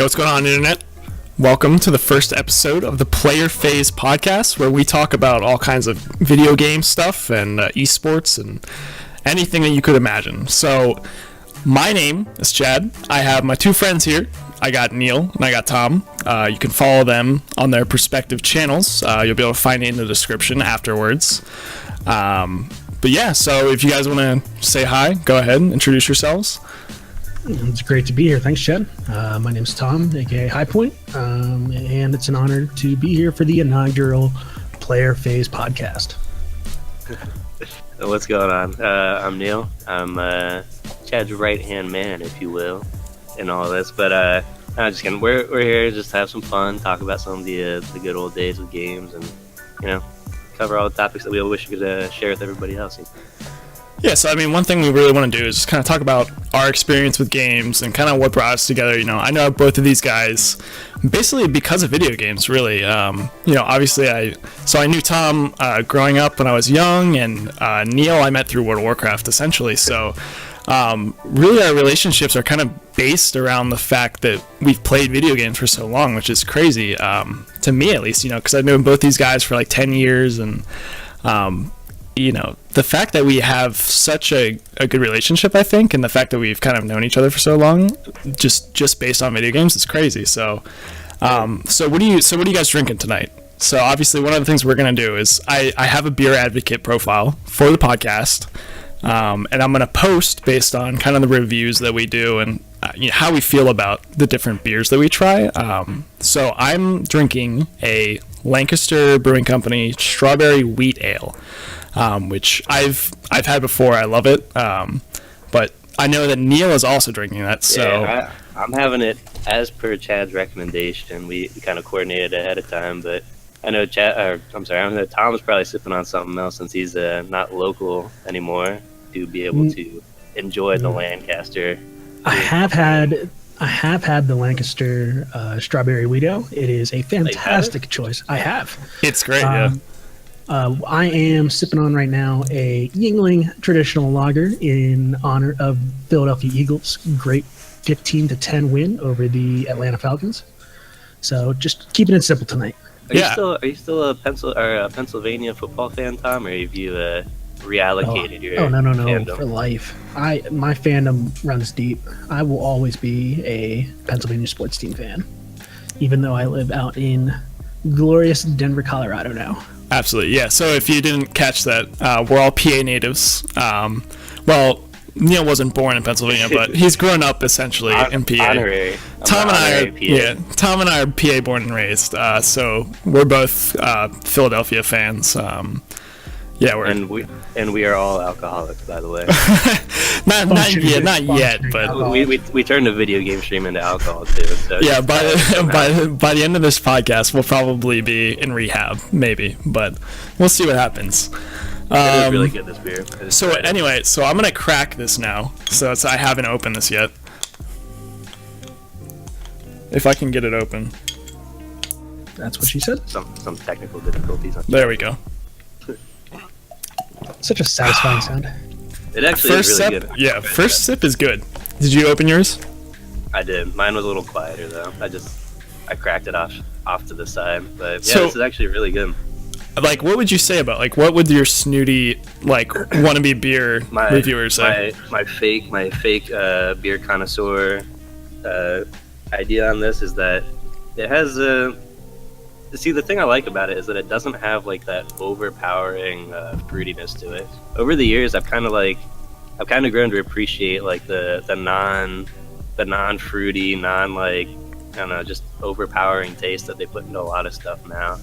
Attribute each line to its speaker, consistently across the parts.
Speaker 1: Yo, what's going on, Internet? Welcome to the first episode of the Player Phase podcast, where we talk about all kinds of video game stuff and esports and anything that you could imagine. So, my name is Chad. I have my two friends here. I got Neil and I got Tom. You can follow them on their respective channels. You'll be able to find it in the description afterwards. But yeah, so if you guys want to say hi, go ahead and introduce yourselves.
Speaker 2: It's great to be here. Thanks, Chad. My name's Tom, aka High Point, and it's an honor to be here for the inaugural Player Phase podcast.
Speaker 3: What's going on? I'm Neil. I'm Chad's right-hand man, if you will, in all this. But I'm just kidding. We're here just to have some fun, talk about some of the good old days of games, and cover all the topics that we all wish we could share with everybody else.
Speaker 1: Yeah, so I mean, one thing we really want to do is just kind of talk about our experience with games and kind of what brought us together. I know both of these guys basically because of video games, really. Obviously I knew Tom growing up when I was young, and Neil I met through World of Warcraft, essentially. So really our relationships are kind of based around the fact that we've played video games for so long, which is crazy, to me at least, because I've known both these guys for like 10 years, and the fact that we have such a good relationship, I think, and the fact that we've kind of known each other for so long, just based on video games, is crazy. So, so what are you guys drinking tonight? So obviously one of the things we're gonna do is I have a beer advocate profile for the podcast, and I'm gonna post based on kind of the reviews that we do and how we feel about the different beers that we try. So I'm drinking a Lancaster Brewing Company strawberry wheat ale. Which I've had before. I love it. But I know that Neil is also drinking that. So
Speaker 3: yeah, I'm having it as per Chad's recommendation. We kind of coordinated ahead of time, but I know I know Tom's probably sipping on something else since he's not local anymore to be able to enjoy the Lancaster.
Speaker 2: I have had the Lancaster strawberry wheat ale. It is a fantastic choice. I have.
Speaker 1: It's great. Yeah.
Speaker 2: I am sipping on right now a Yuengling traditional lager in honor of Philadelphia Eagles' great 15-10 win over the Atlanta Falcons. So just keeping it simple tonight.
Speaker 3: Are you still a Pennsylvania football fan, Tom, or have you reallocated your
Speaker 2: no
Speaker 3: fandom?
Speaker 2: For life. My fandom runs deep. I will always be a Pennsylvania sports team fan, even though I live out in glorious Denver, Colorado now.
Speaker 1: Absolutely, yeah. So if you didn't catch that, we're all PA natives. Well, Neil wasn't born in Pennsylvania, but he's grown up essentially in PA. Tom and I are PA born and raised. So we're both Philadelphia fans.
Speaker 3: And we are all alcoholics, by the way.
Speaker 1: not yet, but
Speaker 3: we turned the video game stream into alcohol too. So
Speaker 1: yeah, by the end of this podcast, we'll probably be in rehab, maybe, but we'll see what happens.
Speaker 3: It is really good, this beer.
Speaker 1: So anyway, I'm gonna crack this now. So I haven't opened this yet. If I can get it open.
Speaker 2: That's what she said.
Speaker 3: Some technical difficulties.
Speaker 1: There we go.
Speaker 2: Such a satisfying sound.
Speaker 3: It actually is really good.
Speaker 1: Yeah, first sip is good. Did you open yours?
Speaker 3: I did. Mine was a little quieter though. I cracked it off to the side. But yeah,
Speaker 1: so,
Speaker 3: this is actually really good.
Speaker 1: Like, what would you say about, like, what would your snooty, like, wannabe beer reviewers say?
Speaker 3: My fake beer connoisseur idea on this is that it has see, the thing I like about it is that it doesn't have like that overpowering fruitiness to it. Over the years, I've kind of grown to appreciate like the non-fruity, just overpowering taste that they put into a lot of stuff now.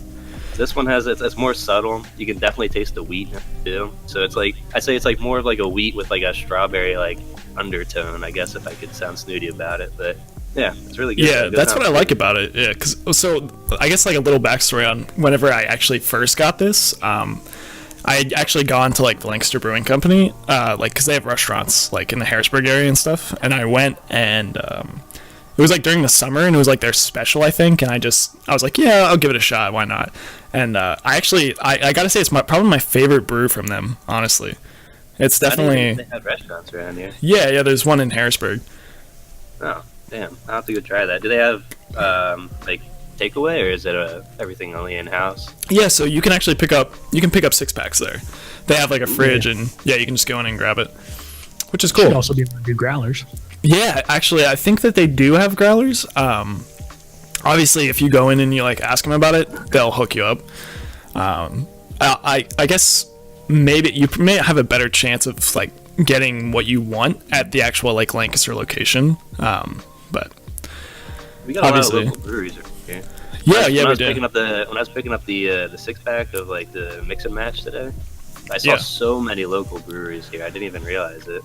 Speaker 3: This one it's more subtle. You can definitely taste the wheat too. So it's like, I'd say it's like more of like a wheat with like a strawberry like undertone, I guess, if I could sound snooty about it, but. Yeah, it's really good.
Speaker 1: Yeah, that's what I like about it. Yeah, so I guess like a little backstory on whenever I actually first got this. I had actually gone to like the Lancaster Brewing Company, because they have restaurants like in the Harrisburg area and stuff. And I went, and it was like during the summer, and it was like their special, I think. And I was like, yeah, I'll give it a shot. Why not? And I gotta say, it's probably my favorite brew from them, honestly. It's definitely.
Speaker 3: They have restaurants around here.
Speaker 1: Yeah, there's one in Harrisburg.
Speaker 3: Oh. Damn, I'll have to go try that. Do they have like takeaway, or is it everything only in house?
Speaker 1: Yeah, so you can actually pick up 6-packs there. They have like a fridge, and yeah, you can just go in and grab it, which is
Speaker 2: Should
Speaker 1: cool.
Speaker 2: also be able to do growlers.
Speaker 1: Yeah, actually, I think that they do have growlers. Obviously, if you go in and you like ask them about it, they'll hook you up. I guess maybe you may have a better chance of like getting what you want at the actual like Lancaster location. But
Speaker 3: We got
Speaker 1: Obviously.
Speaker 3: a lot of local breweries over here.
Speaker 1: yeah,
Speaker 3: When
Speaker 1: yeah,
Speaker 3: I
Speaker 1: we
Speaker 3: was
Speaker 1: do.
Speaker 3: picking up when I was picking up the 6-pack of like the mix and match today, I saw
Speaker 1: Yeah.
Speaker 3: so many local breweries here. I didn't even realize it.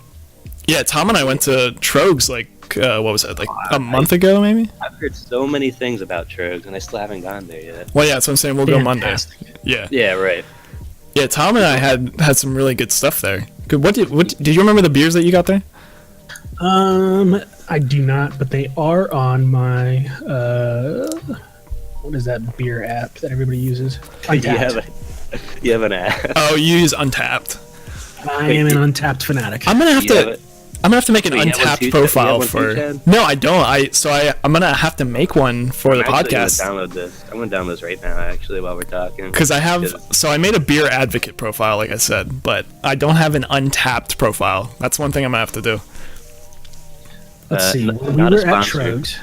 Speaker 1: Yeah, Tom and I went to Trogs like what was that, like a month ago maybe?
Speaker 3: I've heard so many things about Trogs, and I still haven't gone there yet.
Speaker 1: Well, yeah, that's what I'm saying. We'll go Monday.
Speaker 2: Fantastic.
Speaker 1: Yeah,
Speaker 3: Yeah, right.
Speaker 1: yeah. Tom and I had some really good stuff there. What did you remember the beers that you got there?
Speaker 2: I do not, but they are on my what is that beer app that everybody uses? Untapped.
Speaker 3: You have an app.
Speaker 1: Oh, you use Untapped.
Speaker 2: I am an Untapped fanatic.
Speaker 1: I'm gonna have
Speaker 3: You have
Speaker 1: to.
Speaker 3: it?
Speaker 1: I'm gonna have to make an
Speaker 3: Wait, you have one
Speaker 1: Untapped
Speaker 3: too, Chad?
Speaker 1: profile
Speaker 3: You have one
Speaker 1: for.
Speaker 3: too, Chad?
Speaker 1: No, I don't. I'm gonna have to make one for the
Speaker 3: I'm actually
Speaker 1: podcast
Speaker 3: gonna download this. I'm gonna download this right now, actually, while we're talking.
Speaker 1: because I have. So I made a beer advocate profile, like I said, but I don't have an Untapped profile. That's one thing I'm gonna have to do.
Speaker 2: Let's see.
Speaker 3: n-
Speaker 2: When we
Speaker 3: not a
Speaker 2: were at
Speaker 3: sponsor.
Speaker 2: Trogs,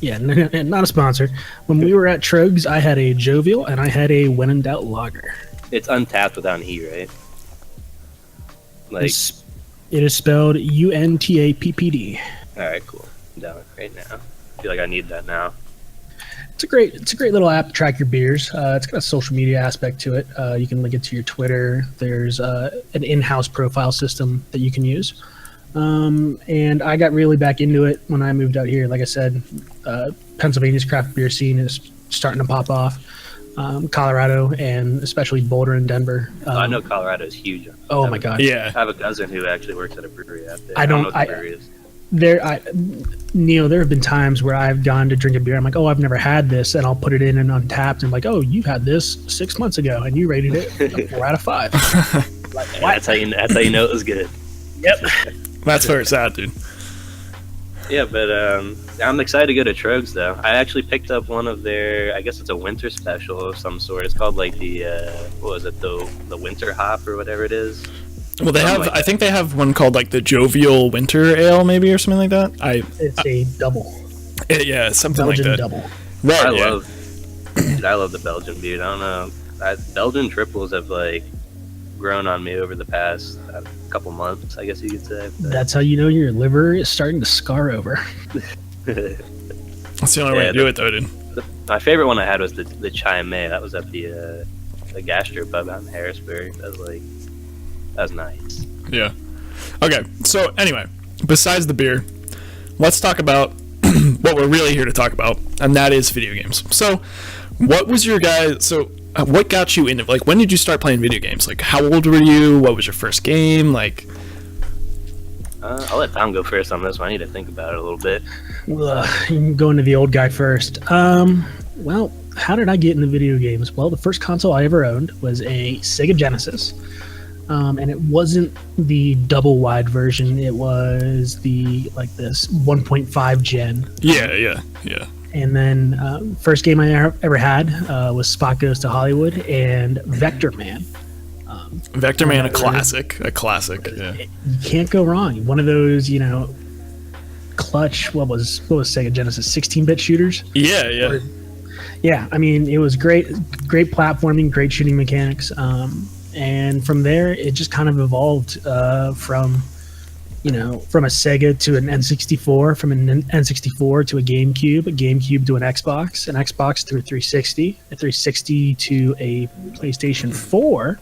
Speaker 2: yeah, not a sponsor. When we were at Trogs, I had a Jovial and I had a When in Doubt lager.
Speaker 3: It's Untapped without an E, right? Like,
Speaker 2: It is spelled UNTAPPD.
Speaker 3: all right, cool. I'm down right now. I feel like I need that now.
Speaker 2: It's a great little app to track your beers. It's got a social media aspect to it. You can link it to your Twitter. There's an in-house profile system that you can use. And I got really back into it when I moved out here. Like I said, Pennsylvania's craft beer scene is starting to pop off. Colorado and especially Boulder and Denver.
Speaker 3: I know Colorado is huge.
Speaker 2: Oh my God!
Speaker 1: Yeah.
Speaker 3: I have a cousin who actually works at a brewery out there.
Speaker 2: I don't-
Speaker 3: know what the brewery is.
Speaker 2: Neil, there have been times where I've gone to drink a beer. I'm like, oh, I've never had this, and I'll put it in and Untapped. And I'm like, oh, you had this 6 months ago, and you rated it a 4 out of 5. Like,
Speaker 3: And
Speaker 2: what?
Speaker 3: that's how you know it was good.
Speaker 2: Yep.
Speaker 1: That's where it's at, dude.
Speaker 3: Yeah, but I'm excited to go to Trogs though. I actually picked up one of their, I guess it's a winter special of some sort. It's called like the what was it, the winter hop or whatever it is.
Speaker 1: Well, they have.
Speaker 3: Something like
Speaker 1: I think they have one called like the Jovial Winter Ale, maybe, or something like that.
Speaker 2: It's a double.
Speaker 1: Yeah, something
Speaker 2: Belgian
Speaker 1: like that.
Speaker 2: double.
Speaker 1: Right.
Speaker 3: I
Speaker 1: yeah.
Speaker 3: love the Belgian beer. I don't know. Belgian triples have like grown on me over the past couple months, I guess you could say. But-
Speaker 2: That's how you know your liver is starting to scar over.
Speaker 1: That's the only way
Speaker 3: Yeah,
Speaker 1: to do it, though, dude.
Speaker 3: My favorite one I had was the Chai May. That was at the gastropub out in Harrisburg. That was nice.
Speaker 1: Yeah. Okay. So anyway, besides the beer, let's talk about what we're really here to talk about, and that is video games. So, what was your guys? So, what got you into? Like, when did you start playing video games? Like, how old were you? What was your first game? Like,
Speaker 3: I'll let Tom go first on this one. I need to think about it a little bit.
Speaker 2: Going to the old guy first. Well, how did I get into video games? Well, the first console I ever owned was a Sega Genesis. And it wasn't the double wide version. It was this 1.5 gen.
Speaker 1: yeah.
Speaker 2: And then first game I ever had was Spot Goes to Hollywood and Vector Man.
Speaker 1: Vector Man, a classic. Yeah.
Speaker 2: You can't go wrong. One of those, clutch. What was Sega Genesis? 16-bit shooters.
Speaker 1: Yeah.
Speaker 2: Yeah, I mean, it was great platforming, great shooting mechanics. And from there, it just kind of evolved from a Sega to an N64, from an N64 to a GameCube to an Xbox to a 360, a 360 to a PlayStation 4.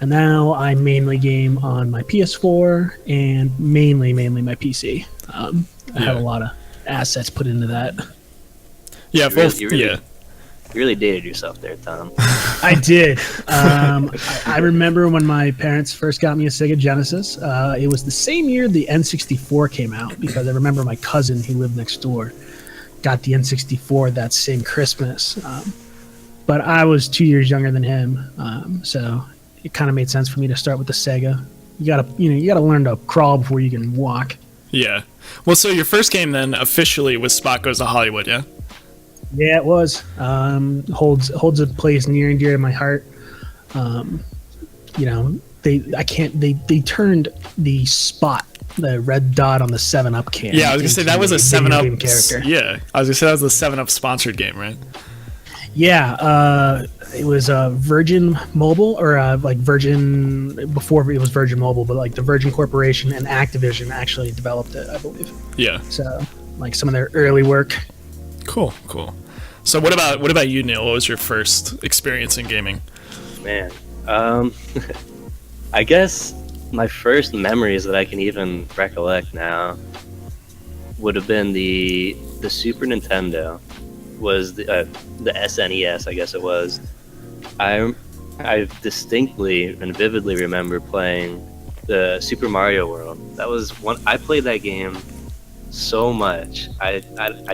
Speaker 2: And now I mainly game on my PS4 and mainly my PC. I have a lot of assets put into that.
Speaker 1: Yeah.
Speaker 3: You really dated yourself there, Tom.
Speaker 2: I did. I remember when my parents first got me a Sega Genesis. It was the same year the N64 came out, because I remember my cousin who lived next door got the N64 that same Christmas. But I was 2 years younger than him, so it kind of made sense for me to start with the Sega. You gotta learn to crawl before you can walk.
Speaker 1: Yeah. Well, so your first game then officially was Spot Goes to Hollywood, yeah?
Speaker 2: Yeah, it was. Holds a place near and dear to my heart. You know, they turned the Spot, the red dot on the 7-Up can.
Speaker 1: Yeah, I was gonna say that was a
Speaker 2: video
Speaker 1: 7-Up
Speaker 2: game character.
Speaker 1: Yeah, I was gonna say that was the 7-Up sponsored game, right?
Speaker 2: Yeah, it was Virgin Mobile, or like Virgin, before it was Virgin Mobile, but like the Virgin Corporation and Activision actually developed it, I believe.
Speaker 1: Yeah.
Speaker 2: So like some of their early work.
Speaker 1: Cool. So what about you, Neil? What was your first experience in gaming?
Speaker 3: Man, I guess my first memories that I can even recollect now would have been the Super Nintendo. Was the SNES, I guess it was. I distinctly and vividly remember playing the Super Mario World. That was one. I played that game so much. I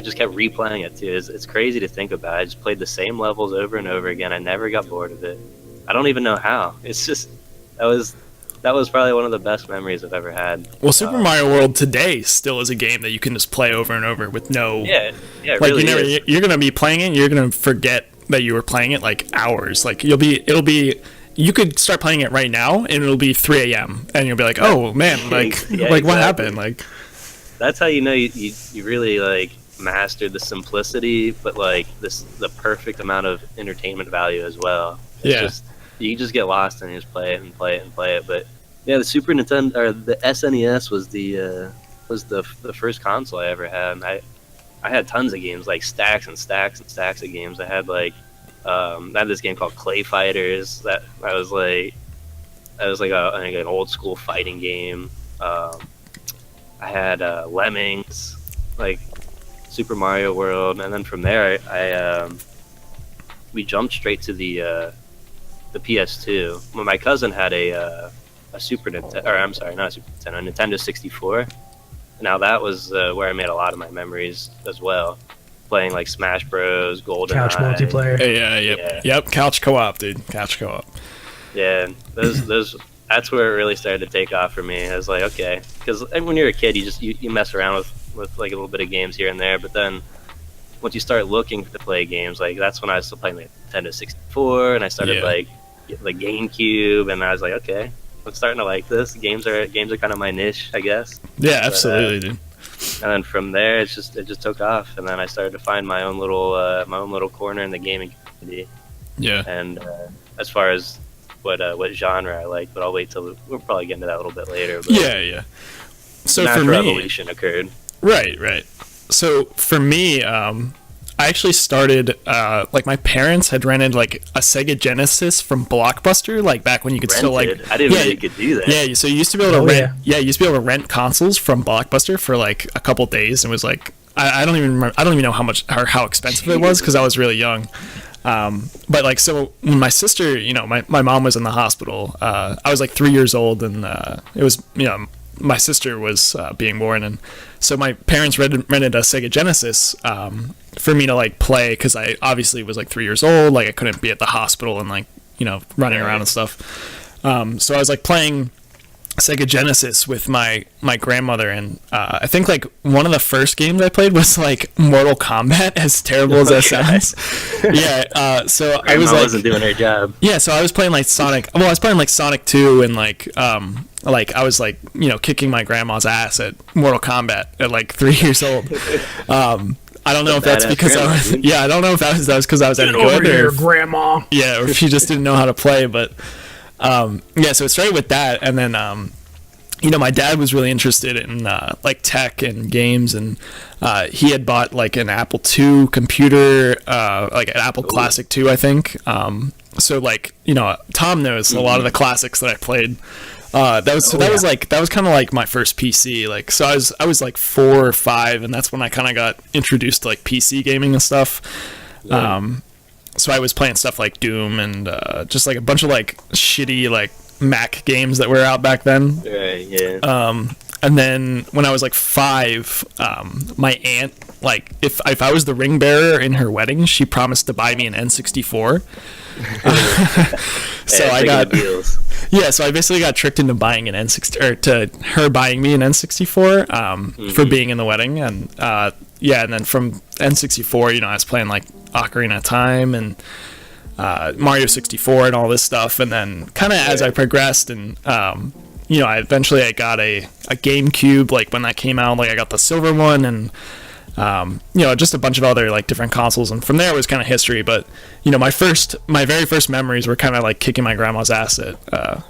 Speaker 3: just kept replaying it too. It's crazy to think about. I just played the same levels over and over again. I never got bored of it. I don't even know how. It's just that was probably one of the best memories I've ever had.
Speaker 1: Well, Super Mario World today still is a game that you can just play over and over with no.
Speaker 3: Yeah, it
Speaker 1: like
Speaker 3: really is.
Speaker 1: you're gonna be playing it. You're gonna forget that you were playing it like hours. Like it'll be. You could start playing it right now, and it'll be 3 a.m. and you'll be like, "Oh man, like
Speaker 3: Yeah,
Speaker 1: like what
Speaker 3: exactly.
Speaker 1: happened?" Like
Speaker 3: That's how you know you really like mastered the simplicity, but like the perfect amount of entertainment value as well. It's
Speaker 1: Yeah.
Speaker 3: just, you just get lost and you just play it and play it and play it. But yeah, the Super Nintendo or the SNES was the first console I ever had. And I had tons of games, like stacks and stacks and stacks of games. I had like I had this game called Clay Fighters that was like an old school fighting game. I had Lemmings, like Super Mario World, and then from there we jumped straight to the PS2. When my cousin had a Super Nintendo, or I'm sorry, not a Super Nintendo, a Nintendo 64. Now that was where I made a lot of my memories as well, playing like Smash Bros, GoldenEye.
Speaker 2: Couch multiplayer.
Speaker 1: Yep, couch co-op, dude. Couch co-op.
Speaker 3: Yeah, those that's where it really started to take off for me. I was like, okay, because when you're a kid, you mess around with like a little bit of games here and there, but then once you start looking to play games, like that's when I was still playing the Nintendo 64, and I started like the GameCube, and I was like, okay, I'm starting to like this. Games are kind of my niche, I guess.
Speaker 1: Yeah, absolutely, dude.
Speaker 3: And then from there, it just took off, and then I started to find my own little corner in the gaming community.
Speaker 1: Yeah.
Speaker 3: And as far as what genre I like, but I'll wait till we'll probably get into that a little bit later. But
Speaker 1: Yeah. So for
Speaker 3: natural
Speaker 1: me,
Speaker 3: evolution occurred.
Speaker 1: right. So for me, I actually started like my parents had rented like a Sega Genesis from Blockbuster, like back when you could still like.
Speaker 3: Rented? I didn't know you could do that.
Speaker 1: Yeah, so you used to be able to rent. Yeah, you used to be able to rent consoles from Blockbuster for like a couple days, and it was like I don't even remember. I don't even know how much or how expensive it was because I was really young. But like, so when my sister, my mom was in the hospital, I was like 3 years old, and it was, my sister was being born, and so my parents rented a Sega Genesis for me to like play, because I obviously was like 3 years old, like I couldn't be at the hospital and like, running around and stuff. So I was like playing Sega Genesis with my grandmother, and I think like one of the first games I played was like Mortal Kombat, as terrible as that sounds. Yeah, so I was like,
Speaker 3: wasn't doing her job.
Speaker 1: Yeah, so I was playing like Sonic. Well, I was playing like Sonic 2, and like I was like kicking my grandma's ass at Mortal Kombat at like 3 years old. I don't know if that's because I was. Yeah, I don't know if that was because I was any
Speaker 2: Over
Speaker 1: good,
Speaker 2: here,
Speaker 1: or
Speaker 2: grandma.
Speaker 1: yeah, or if she just didn't know how to play. But yeah, so it started with that, and then my dad was really interested in like tech and games, and he had bought like an Apple II computer, like an Apple Classic II, I think. So like Tom knows a lot of the classics that I played. That was kind of like my first PC. Like, so I was like 4 or 5, and that's when I kind of got introduced to like PC gaming and stuff. So I was playing stuff like Doom and just like a bunch of like shitty like Mac games that were out back then.
Speaker 3: Right, yeah.
Speaker 1: and then when I was like 5, my aunt, like if I was the ring bearer in her wedding, she promised to buy me an N64. So
Speaker 3: Hey,
Speaker 1: I
Speaker 3: taking
Speaker 1: got
Speaker 3: the deals.
Speaker 1: yeah, so I basically got tricked into buying an N60 or to her buying me an N64 for being in the wedding, and yeah, and then from N64, you know, I was playing like Ocarina of Time and Mario 64 and all this stuff, and then kind of as I progressed and you know, I got a GameCube like when that came out, like I got the silver one and you know, just a bunch of other like different consoles, and from there it was kind of history. But you know, my very first memories were kind of like kicking my grandma's ass at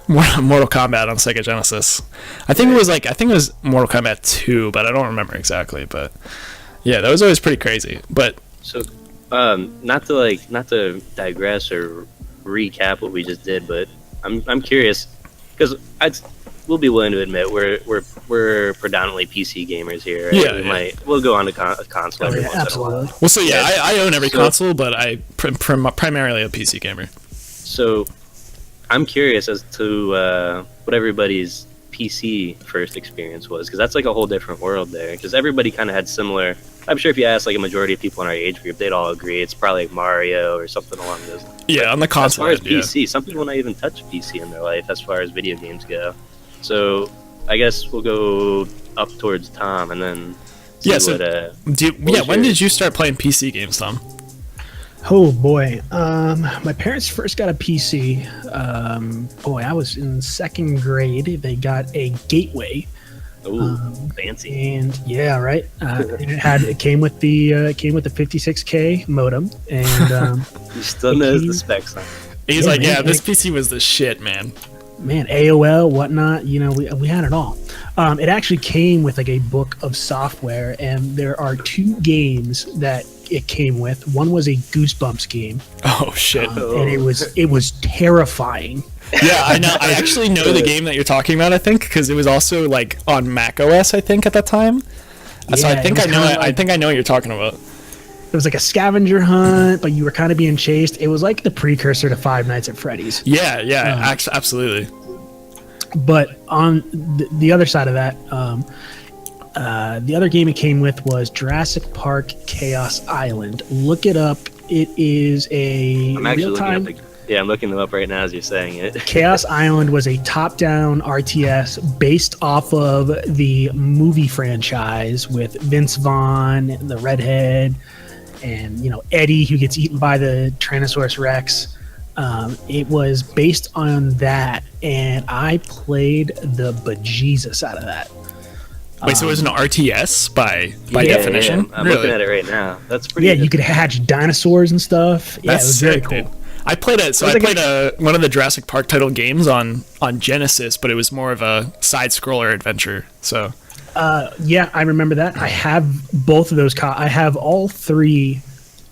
Speaker 1: Mortal Kombat on Sega Genesis. I think it was Mortal Kombat 2, but I don't remember exactly. But yeah, that was always pretty crazy. But
Speaker 3: So, not to digress or recap what we just did, but I'm curious because we'll be willing to admit we're predominantly PC gamers here. Right?
Speaker 1: Yeah,
Speaker 3: We'll go on to console every once in a while.
Speaker 2: Absolutely.
Speaker 1: well, so yeah, I own every
Speaker 3: So-
Speaker 1: console, but I primarily a PC gamer.
Speaker 3: So, I'm curious as to what everybody's PC first experience was, because that's like a whole different world there. Because everybody kind of had similar. I'm sure if you ask like a majority of people in our age group, they'd all agree it's probably like Mario or something along those lines.
Speaker 1: Yeah, on the
Speaker 3: As
Speaker 1: console.
Speaker 3: far as
Speaker 1: end, yeah.
Speaker 3: PC, some people not even touch PC in their life as far as video games go. So I guess we'll go up towards Tom and then see
Speaker 1: Yeah, so
Speaker 3: what
Speaker 1: when
Speaker 3: your-
Speaker 1: did you start playing PC games, Tom?
Speaker 2: Oh boy, my parents first got a PC. Boy, I was in 2nd grade. They got a Gateway,
Speaker 3: Ooh, fancy.
Speaker 2: and yeah, right. It came with the 56K modem, and
Speaker 3: He still knows the specs on it.
Speaker 1: He's
Speaker 2: Yeah,
Speaker 1: like,
Speaker 2: man,
Speaker 1: yeah, this
Speaker 2: like-
Speaker 1: PC was the shit, man.
Speaker 2: man, AOL, whatnot. You know, we had it all. It actually came with like a book of software, and there are 2 games that it came with. One was a Goosebumps game,
Speaker 1: Oh shit.
Speaker 2: and it was terrifying.
Speaker 1: Yeah, I know. I actually know the game that you're talking about. I think because it was also like on Mac OS. I think at that time. So
Speaker 2: Yeah,
Speaker 1: I think
Speaker 2: it
Speaker 1: I
Speaker 2: was
Speaker 1: know.
Speaker 2: kinda
Speaker 1: I
Speaker 2: like-
Speaker 1: think I know what you're talking about.
Speaker 2: It was like a scavenger hunt, but you were kind of being chased. It was like the precursor to Five Nights at Freddy's.
Speaker 1: Yeah, yeah, absolutely.
Speaker 2: But on the other side of that, the other game it came with was Jurassic Park Chaos Island. Look it up. It is a
Speaker 3: I'm actually looking
Speaker 2: real-time.
Speaker 3: up I'm looking them up right now as you're saying it.
Speaker 2: Chaos Island was a top-down RTS based off of the movie franchise with Vince Vaughn, the redhead, and you know Eddie, who gets eaten by the Tyrannosaurus Rex. It was based on that, and I played the bejesus out of that.
Speaker 1: Wait, so it was an RTS by
Speaker 3: Yeah,
Speaker 1: definition?
Speaker 3: yeah, I'm
Speaker 1: Really?
Speaker 3: looking at it right now. That's pretty.
Speaker 2: Yeah, you could hatch dinosaurs and stuff. Yeah,
Speaker 1: That's
Speaker 2: it was very
Speaker 1: sick,
Speaker 2: cool.
Speaker 1: dude. I played it. So
Speaker 2: It
Speaker 1: I
Speaker 2: was like
Speaker 1: played one of the Jurassic Park title games on Genesis, but it was more of a side scroller adventure. So
Speaker 2: Yeah, I remember that. I have both of those. I have all 3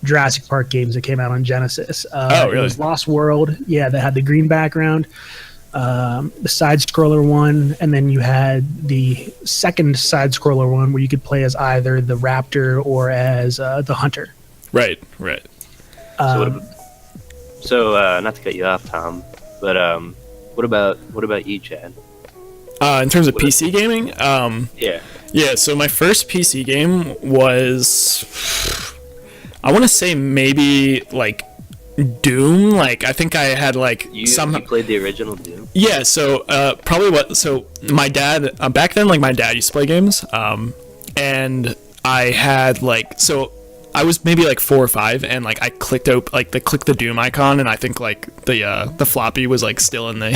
Speaker 2: Jurassic Park games that came out on Genesis.
Speaker 1: Oh, really?
Speaker 2: It was Lost World. Yeah, that had the green background. The side scroller one, and then you had the second side scroller one where you could play as either the raptor or as the hunter.
Speaker 1: right.
Speaker 3: So not to cut you off, Tom, but what about you, Chad?
Speaker 1: In terms of PC gaming,
Speaker 3: Yeah.
Speaker 1: yeah. So my first PC game was, I want to say maybe like Doom. Like I think I had like
Speaker 3: You
Speaker 1: some.
Speaker 3: played the original Doom?
Speaker 1: Yeah, so probably what. So my dad back then, like my dad used to play games, and I had like so I was maybe like 4 or 5, and like I clicked the Doom icon, and I think like the floppy was like still in the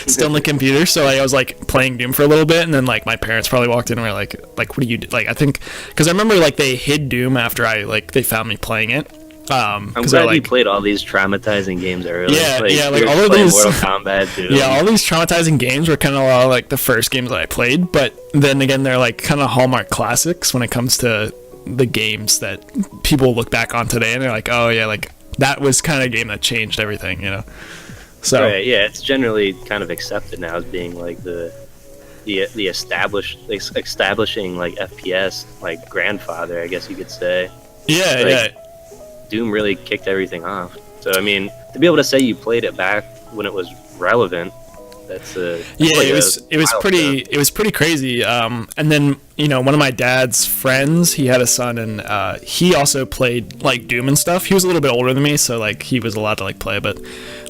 Speaker 1: still in the computer. So I was like playing Doom for a little bit, and then like my parents probably walked in and were like what do you do? Like I think because I remember like they hid Doom after they found me playing it.
Speaker 3: I'm
Speaker 1: 'cause
Speaker 3: glad
Speaker 1: I,
Speaker 3: you played all these traumatizing games early.
Speaker 1: Yeah, like
Speaker 3: you were
Speaker 1: all of
Speaker 3: playing
Speaker 1: these-
Speaker 3: Mortal Kombat, Doom.
Speaker 1: yeah, all these traumatizing games were kind of like the first games that I played, but then again, they're like kind of Hallmark classics when it comes to the games that people look back on today, and they're like, oh yeah, like that was kind of a game that changed everything, you know. So
Speaker 3: Right, yeah, it's generally kind of accepted now as being like the establishing like FPS like grandfather, I guess you could say.
Speaker 1: yeah,
Speaker 3: Like,
Speaker 1: yeah.
Speaker 3: Doom really kicked everything off. So I mean, to be able to say you played it back when it was relevant, That's
Speaker 1: Yeah,
Speaker 3: like
Speaker 1: it
Speaker 3: a
Speaker 1: was
Speaker 3: milestone.
Speaker 1: pretty crazy. And then one of my dad's friends, he had a son, and he also played like Doom and stuff. He was a little bit older than me, so like he was allowed to like play. But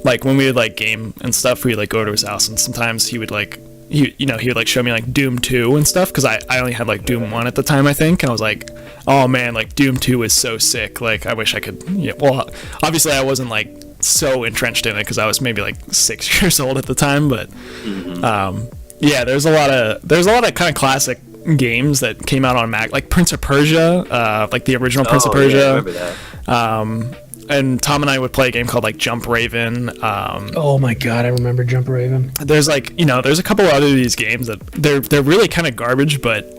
Speaker 1: like when we would like game and stuff, we'd like go to his house, and sometimes he would like he would like show me like Doom 2 and stuff, because I only had like Doom 1 at the time, I think, and I was like, oh man, like Doom 2 is so sick. Like I wish I could. Yeah, well, obviously I wasn't like so entrenched in it because I was maybe like 6 years old at the time, but yeah, there's a lot of kind of classic games that came out on Mac, like Prince of Persia, like the original Prince of
Speaker 3: Oh, yeah, I
Speaker 1: Persia.
Speaker 3: remember that.
Speaker 1: And Tom and I would play a game called like Jump Raven.
Speaker 2: Oh my god, I remember Jump Raven.
Speaker 1: There's like there's a couple other of these games that they're really kind of garbage, but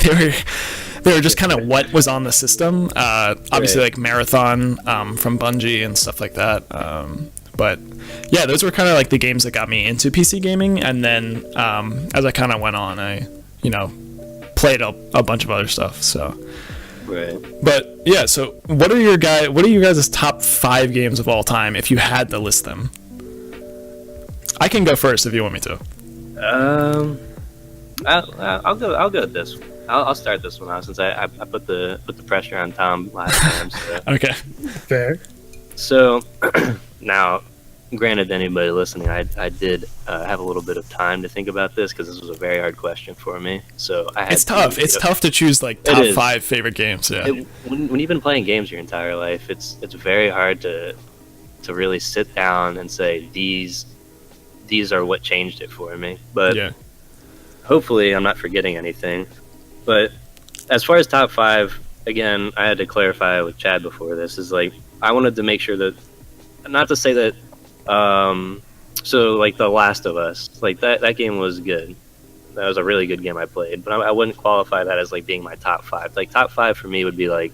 Speaker 1: they were just kind of what was on the system. Obviously,
Speaker 3: Right.
Speaker 1: like Marathon from Bungie and stuff like that. But yeah, those were kind of like the games that got me into PC gaming. And then as I kind of went on, I played a bunch of other stuff. So,
Speaker 3: Right.
Speaker 1: but yeah, so what are you guys' top 5 games of all time if you had to list them? I can go first if you want me to.
Speaker 3: I'll go with this. I'll start this one out since I put the pressure on Tom last time. So,
Speaker 1: Okay.
Speaker 2: Fair.
Speaker 3: so now, granted, anybody listening, I did have a little bit of time to think about this because this was a very hard question for me. So I had
Speaker 1: It's tough. It's tough to choose like
Speaker 3: It
Speaker 1: top
Speaker 3: is.
Speaker 1: 5 favorite games. Yeah.
Speaker 3: When you've been playing games your entire life, it's very hard to really sit down and say these are what changed it for me. But
Speaker 1: Yeah.
Speaker 3: hopefully I'm not forgetting anything. But as far as top 5, again, I had to clarify with Chad before this, is like I wanted to make sure that, not to say that so like The Last of Us, like that game was good. That was a really good game I played, but I wouldn't qualify that as like being my top 5. Like top 5 for me would be like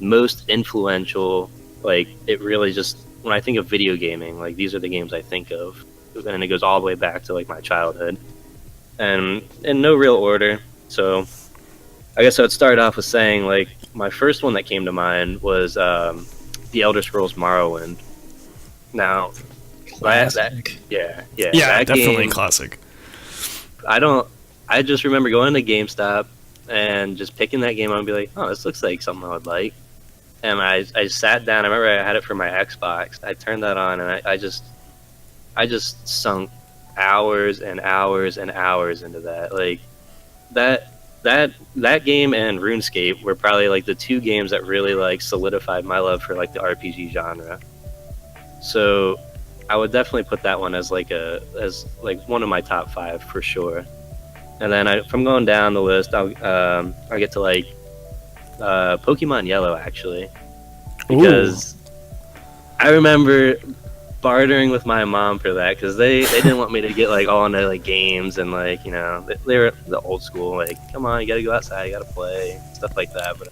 Speaker 3: most influential, like it really just, when I think of video gaming, like these are the games I think of, and it goes all the way back to like my childhood, and in no real order. So I guess I would start off with saying like my first one that came to mind was The Elder Scrolls Morrowind. Now,
Speaker 2: Classic.
Speaker 3: yeah,
Speaker 1: Yeah,
Speaker 3: that
Speaker 1: definitely
Speaker 3: game,
Speaker 1: classic.
Speaker 3: I just remember going to GameStop and just picking that game up and be like, oh, this looks like something I would like. And I sat down. I remember I had it for my Xbox. I turned that on, and I just sunk hours and hours and hours into that. Like that game and RuneScape were probably like the 2 games that really like solidified my love for like the RPG genre. So I would definitely put that one as like one of my top 5 for sure. And then from going down the list, I'll get to like Pokemon Yellow actually, because I remember bartering with my mom for that because they didn't want me to get like all into like games and like they were the old school, like, come on, you gotta go outside, you gotta play, stuff like that. But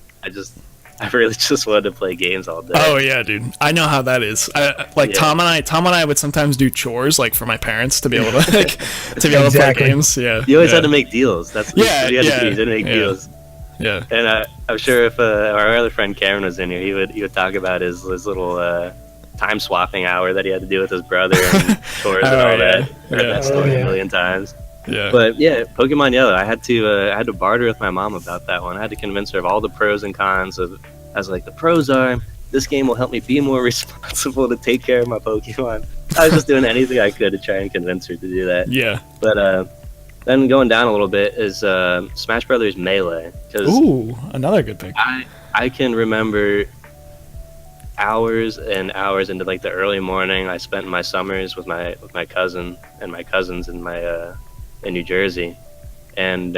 Speaker 3: I really just wanted to play games all day.
Speaker 1: Oh yeah, dude. I know how that is. Like
Speaker 3: Yeah.
Speaker 1: Tom and I would sometimes do chores like for my parents to be able to like to be able to play
Speaker 2: Exactly.
Speaker 1: games. Yeah.
Speaker 3: You always
Speaker 1: yeah.
Speaker 3: had to make deals. That's
Speaker 1: Yeah,
Speaker 3: what you had
Speaker 1: yeah,
Speaker 3: to do. You had to make
Speaker 1: yeah.
Speaker 3: deals.
Speaker 1: Yeah.
Speaker 3: And I'm sure if our other friend Cameron was in here, he would talk about his little time swapping hour that he had to do with his brother and chores and
Speaker 1: Oh,
Speaker 3: all
Speaker 1: yeah.
Speaker 3: that. Heard
Speaker 1: Yeah.
Speaker 3: that story
Speaker 2: Oh, yeah.
Speaker 3: a million times.
Speaker 1: Yeah.
Speaker 3: But yeah, Pokemon Yellow, I had to barter with my mom about that one. I had to convince her of all the pros and cons. I was like, the pros are this game will help me be more responsible to take care of my Pokemon. I was just doing anything I could to try and convince her to do that.
Speaker 1: Yeah.
Speaker 3: But then going down a little bit is Smash Brothers Melee, because
Speaker 1: Ooh, another good pick.
Speaker 3: I can remember hours and hours into like the early morning I spent my summers with my cousin and my cousins in New Jersey, and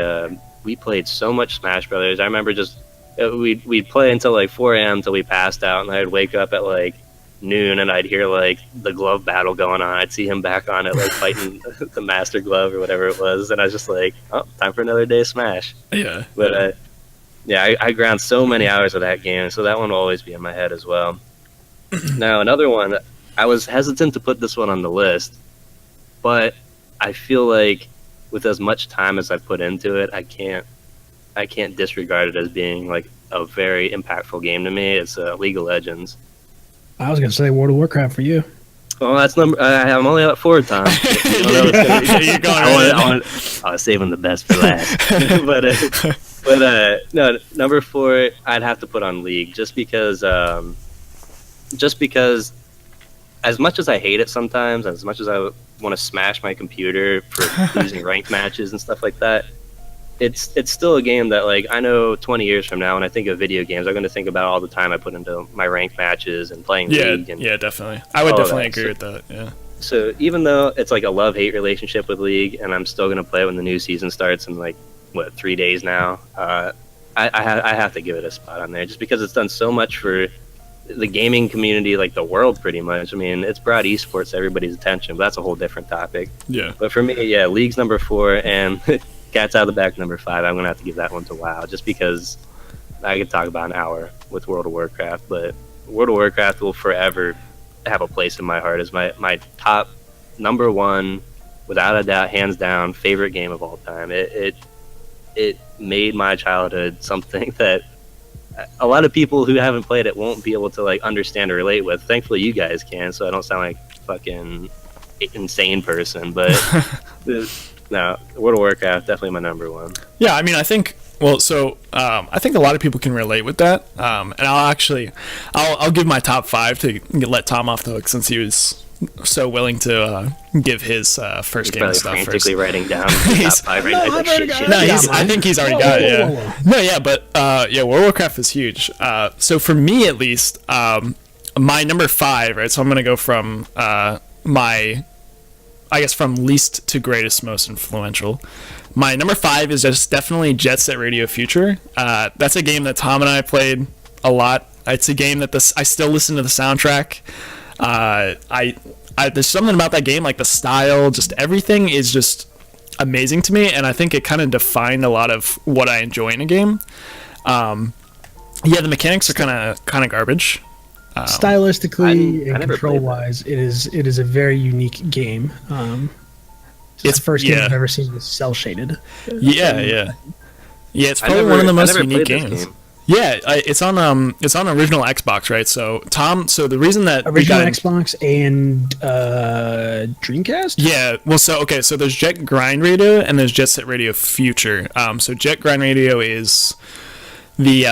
Speaker 3: we played so much Smash Brothers. I remember just we'd play until like 4 a.m. till we passed out, and I'd wake up at like noon and I'd hear like the glove battle going on. I'd see him back on it, like fighting the Master Glove or whatever it was, and I was just like, oh, time for another day of Smash.
Speaker 1: Yeah.
Speaker 3: But I ground so many hours of that game, so that one will always be in my head as well. Now, another one, I was hesitant to put this one on the list, but I feel like with as much time as I put into it, I can't disregard it as being like a very impactful game to me. It's League of Legends.
Speaker 2: I was gonna say World of Warcraft for you.
Speaker 3: Well, that's number. I'm only at 4, Tom. You don't know what's gonna be.
Speaker 1: You're going
Speaker 3: I was saving the best for last. but no, number 4, I'd have to put on League just because as much as I hate it sometimes, as much as I want to smash my computer for losing ranked matches and stuff like that, it's still a game that, like, I know 20 years from now when I think of video games, I'm going to think about all the time I put into my ranked matches and playing League. And
Speaker 1: yeah, definitely. I would definitely agree with that. Yeah.
Speaker 3: So even though it's like a love-hate relationship with League, and I'm still going to play it when the new season starts in, like, 3 days now, I have to give it a spot on there just because it's done so much for the gaming community, like the world, pretty much. I mean, it's brought esports to everybody's attention, but that's a whole different topic.
Speaker 1: Yeah.
Speaker 3: But for me, yeah, League's number 4, and Cats Out of the Bag number 5. I'm gonna have to give that one to WoW, just because I could talk about an hour with World of Warcraft, but World of Warcraft will forever have a place in my heart as my top number 1, without a doubt, hands down, favorite game of all time. It made my childhood something that a lot of people who haven't played it won't be able to, like, understand or relate with. Thankfully, you guys can, so I don't sound like a fucking insane person. But no, World of Warcraft definitely my number 1.
Speaker 1: Yeah, I mean, I think. Well, so I think a lot of people can relate with that, and I'll give my top 5 to let Tom off the hook since he was so willing to give his first game and stuff first.
Speaker 3: Frantically writing down the top 5 right now.
Speaker 1: I think he's already got it. Yeah. No, yeah, but World of Warcraft is huge. So for me, at least, my number 5, right? So I'm gonna go from from least to greatest, most influential. My number 5 is just definitely Jet Set Radio Future. That's a game that Tom and I played a lot. It's a game that I still listen to the soundtrack. There's something about that game, like the style, just everything is just amazing to me, and I think it kind of defined a lot of what I enjoy in a game. The mechanics are kind of garbage.
Speaker 2: Stylistically and control-wise, it is a very unique game. It's the first game I've ever seen that's cell-shaded.
Speaker 1: Yeah. It's probably one of the most unique games. Yeah, it's on original Xbox, right? So Tom, the reason that
Speaker 2: original Xbox and Dreamcast.
Speaker 1: Yeah, well, so there's Jet Grind Radio and there's Jet Set Radio Future. So Jet Grind Radio is the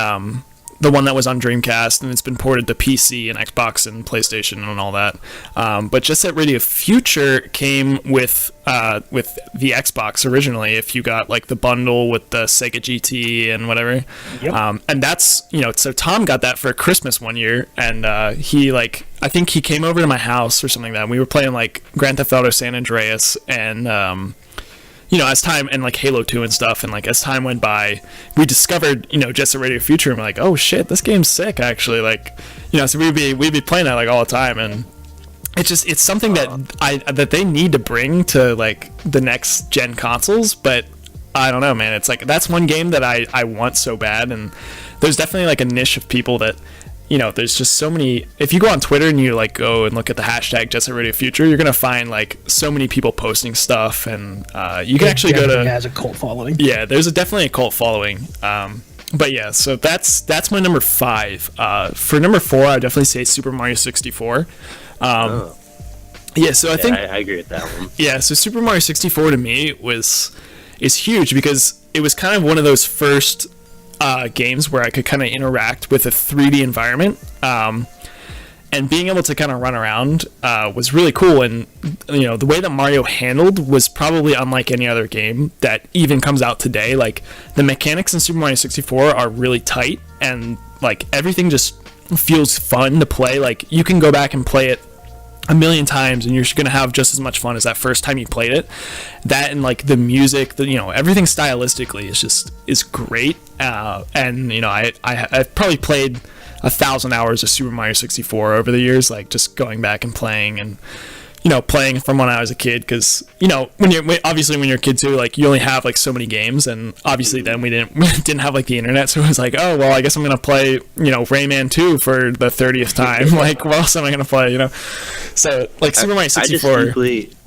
Speaker 1: one that was on Dreamcast, and it's been ported to PC and Xbox and PlayStation and all that. But Jet Set Radio Future came with the Xbox originally, if you got, like, the bundle with the Sega GT and whatever. Yep. And that's, so Tom got that for Christmas one year, and I think he came over to my house or something like that, and we were playing, like, Grand Theft Auto San Andreas, and as time, and like Halo 2 and stuff, and like as time went by, we discovered, Jet Set Radio Future, and we're like, oh shit, this game's sick, actually. Like, so we'd be playing that, like, all the time, and it's something that they need to bring to, like, the next gen consoles, but I don't know, man. It's like, that's one game that I want so bad, and there's definitely, like, a niche of people that, there's just so many. If you go on Twitter and you, like, go and look at the hashtag Jet Set Radio Future, you're gonna find, like, so many people posting stuff, and you can actually go to.
Speaker 2: It has a cult following.
Speaker 1: Yeah, there's definitely a cult following. But yeah, so that's my number 5. For number 4, I definitely say Super Mario 64. Yeah, so I think
Speaker 3: I agree with that one.
Speaker 1: Yeah, so Super Mario 64 to me is huge because it was kind of one of those first games where I could kind of interact with a 3D environment, and being able to kind of run around was really cool. And the way that Mario handled was probably unlike any other game that even comes out today. Like, the mechanics in Super Mario 64 are really tight, and, like, everything just feels fun to play. Like, you can go back and play it a million times and you're going to have just as much fun as that first time you played it. That, and, like, the music, everything stylistically is great. And I've probably played 1,000 hours of Super Mario 64 over the years, like, just going back and playing, and playing from when I was a kid, because when you're a kid too, like, you only have, like, so many games, and obviously then we didn't have, like, the internet, so it was like, oh well, I guess I'm gonna play Rayman 2 for the 30th time. Like, what else am I gonna play? So, like, Super Mario 64.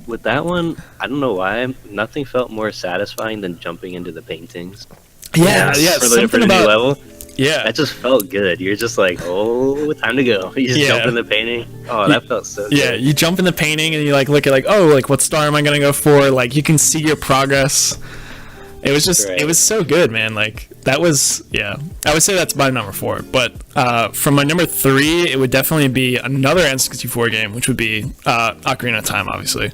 Speaker 3: With that one, I don't know why, nothing felt more satisfying than jumping into the paintings.
Speaker 1: Yeah,
Speaker 3: for the new level.
Speaker 1: Yeah.
Speaker 3: That just felt good. You're just like, oh, time to go. You just jump in the painting. Oh, that felt so good.
Speaker 1: Yeah, you jump in the painting and you like look at like, oh, like what star am I gonna go for? Like you can see your progress. It was just, it was so good, man. Like that was, yeah. I would say that's my number 4. But from my number 3, it would definitely be another N64 game, which would be Ocarina of Time, obviously.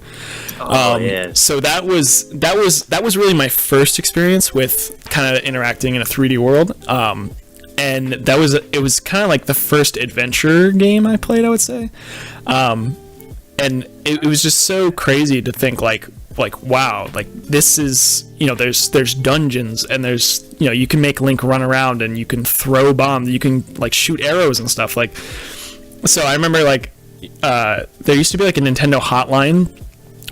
Speaker 3: Oh, yeah.
Speaker 1: So that was really my first experience with kind of interacting in a 3D world. And it was kind of like the first adventure game I played, I would say. And it was just so crazy to think like wow, like this is, you know, there's dungeons and there's, you know, you can make Link run around and you can throw bombs, you can like shoot arrows and stuff. Like, so I remember like there used to be like a Nintendo hotline.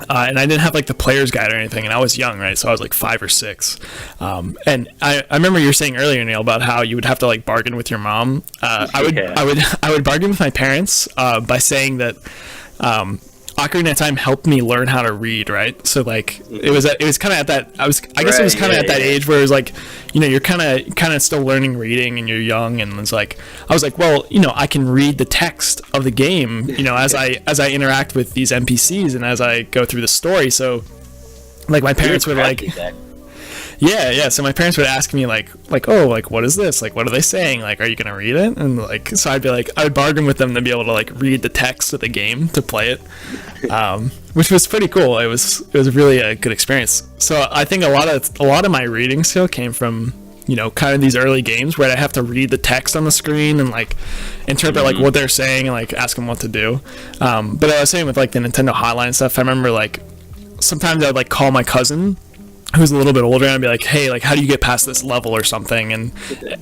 Speaker 1: And I didn't have like the player's guide or anything, and I was young, right? So I was like 5 or 6. And I remember you were saying earlier, Neil, about how you would have to like bargain with your mom. I would bargain with my parents by saying that Ocarina of Time helped me learn how to read, right? So like it was kind of at that I guess it was kind of at that age where it was like, you know, you're kind of still learning reading and you're young, and it's like I was like, well, you know, I can read the text of the game, you know, as I interact with these NPCs and as I go through the story. So like my parents would like yeah, so my parents would ask me like, oh, like what is this, like what are they saying, like are you gonna read it? And like, so I'd be like, I would bargain with them to be able to like read the text of the game to play it, which was pretty cool. It was really a good experience. So I think a lot of my reading skill came from, you know, kind of these early games where I have to read the text on the screen and like interpret like what they're saying and like ask them what to do. But I was saying with like the Nintendo hotline stuff, I remember like sometimes I'd like call my cousin who's a little bit older and I'd be like, hey, like how do you get past this level or something? And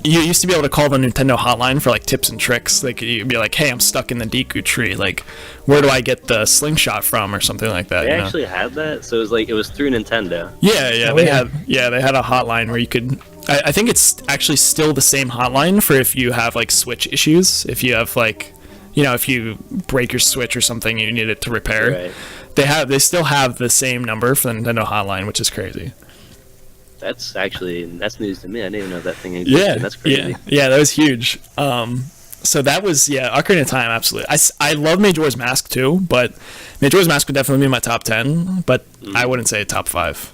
Speaker 1: you used to be able to call the Nintendo hotline for like tips and tricks. Like you'd be like, hey, I'm stuck in the Deku tree, like where do I get the slingshot from or something like that.
Speaker 3: They actually had that, so it was through Nintendo.
Speaker 1: They had a hotline where you could, I think it's actually still the same hotline for if you have like Switch issues, if you have like, you know, if you break your Switch or something you need it to repair.
Speaker 3: Right.
Speaker 1: They still have the same number for the Nintendo hotline, which is crazy.
Speaker 3: That's news to me. I didn't even know that thing existed.
Speaker 1: Yeah,
Speaker 3: that's crazy.
Speaker 1: Yeah, that was huge. So that was Ocarina of Time, absolutely. I love Majora's Mask too, but Majora's Mask would definitely be in my top 10, but I wouldn't say top 5.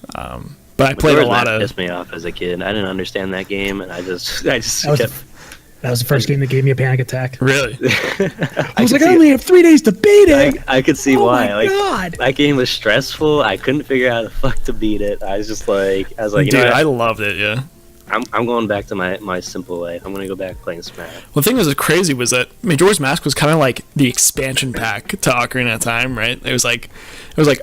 Speaker 1: But I played a lot of.
Speaker 3: Pissed me off as a kid. I didn't understand that game, and I just
Speaker 2: That was the first game that gave me a panic attack.
Speaker 1: Really?
Speaker 2: I was like, I only have 3 days to beat it.
Speaker 3: I could see why.
Speaker 2: My God.
Speaker 3: That game was stressful. I couldn't figure out how the fuck to beat it. I was like,
Speaker 1: dude,
Speaker 3: you know what?
Speaker 1: I loved it. Yeah.
Speaker 3: I'm going back to my simple life. I'm gonna go back playing Smash.
Speaker 1: Well, the thing that was crazy was that Majora's Mask was kind of like the expansion pack to Ocarina of Time, right? It was like,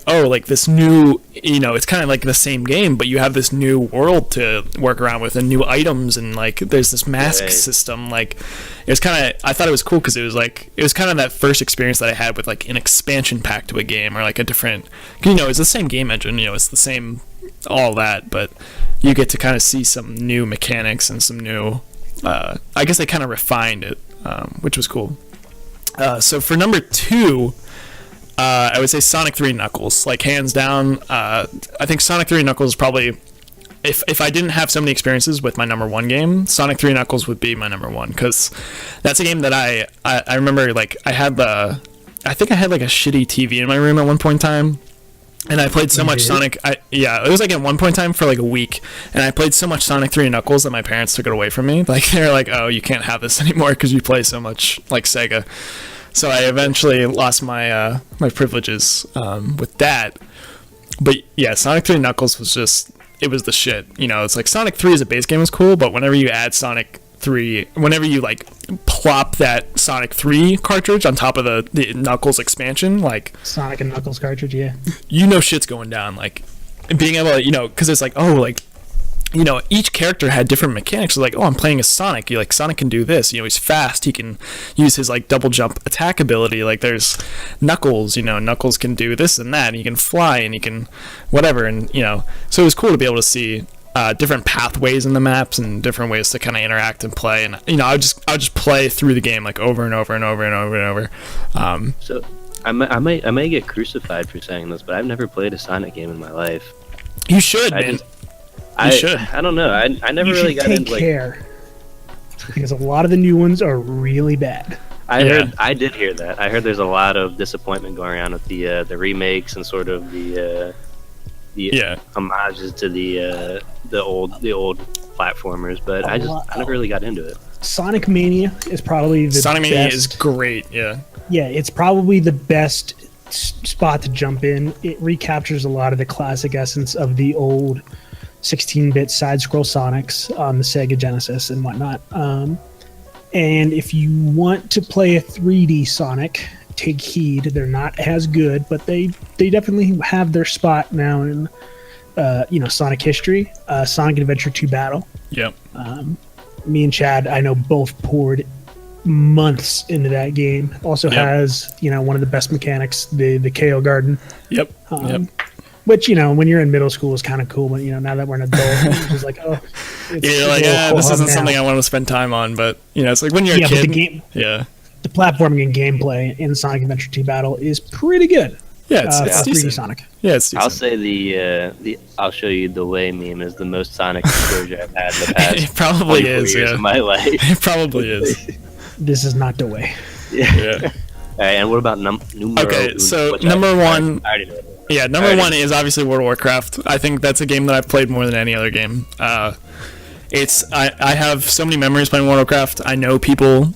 Speaker 1: oh, like this new, you know, it's kind of like the same game, but you have this new world to work around with and new items, and like there's this mask system. Like it was kind of, I thought it was cool because it was kind of that first experience that I had with like an expansion pack to a game, or like a different, you know, it's the same game engine, you know, it's the same, all that, but you get to kind of see some new mechanics and some new, I guess they kind of refined it, which was cool. So for number 2, I would say Sonic 3 Knuckles, like hands down. I think Sonic 3 Knuckles is probably, if I didn't have so many experiences with my number 1 game, Sonic 3 Knuckles would be my number 1, because that's a game that I remember, like I think I had like a shitty TV in my room at one point in time. And I played so much Sonic. It was like at one point in time for like a week, and I played so much Sonic 3 Knuckles that my parents took it away from me. Like they're like, "Oh, you can't have this anymore because you play so much like Sega." So I eventually lost my my privileges with that. But yeah, Sonic 3 Knuckles was just, it was the shit. You know, it's like Sonic 3 as a base game was cool, but whenever you add Sonic 3, whenever you like plop that Sonic 3 cartridge on top of the Knuckles expansion, like
Speaker 2: Sonic and Knuckles cartridge, yeah,
Speaker 1: you know shit's going down. Like being able to, you know, because it's like, oh, like, you know, each character had different mechanics. So like, oh, I'm playing as Sonic. You like, Sonic can do this. You know, he's fast. He can use his like double jump attack ability. Like there's Knuckles. You know, Knuckles can do this and that. And he can fly and he can whatever. And you know, so it was cool to be able to see different pathways in the maps and different ways to kind of interact and play. And you know, I would just play through the game like over and over and over and over and over.
Speaker 3: So I may get crucified for saying this, but I've never played a Sonic game in my life.
Speaker 1: You should, man. You should.
Speaker 3: I don't know. I never really got into like.
Speaker 2: Care. because a lot of the new ones are really bad.
Speaker 3: I did hear that. I heard there's a lot of disappointment going around with the remakes and sort of the homages to the old platformers, but I never really got into it.
Speaker 2: Sonic Mania is probably the
Speaker 1: Sonic Mania
Speaker 2: best.
Speaker 1: is great. Yeah.
Speaker 2: Yeah, it's probably the best spot to jump in. It recaptures a lot of the classic essence of the old 16-bit side-scroll Sonics on the Sega Genesis and whatnot. And if you want to play a 3D Sonic, take heed. They're not as good, but they definitely have their spot now in Sonic history. Sonic Adventure 2 Battle.
Speaker 1: Yep.
Speaker 2: Me and Chad, I know, both poured months into that game. Also has one of the best mechanics, the KO Garden.
Speaker 1: Yep.
Speaker 2: Which when you're in middle school is kind of cool, but now that we're an adult, it's just like, oh,
Speaker 1: you're like, this isn't something I want to spend time on. But it's like when you're a kid.
Speaker 2: The platforming and gameplay in Sonic Adventure 2 Battle is pretty good.
Speaker 1: Yeah, it's
Speaker 2: 3D
Speaker 1: decent.
Speaker 2: Sonic.
Speaker 1: Yeah, it's decent.
Speaker 3: I'll say the "I'll show you the way" meme is the most Sonic exposure I've had in the past.
Speaker 1: It probably is.
Speaker 3: Years
Speaker 1: Yeah,
Speaker 3: of my life.
Speaker 1: It probably is.
Speaker 2: This is not the way.
Speaker 1: Yeah.
Speaker 3: All right, and what about number?
Speaker 1: Okay, so number one.
Speaker 3: I already know.
Speaker 1: Yeah, number one is obviously World of Warcraft. I think that's a game that I've played more than any other game. I have so many memories playing World of Warcraft. I know people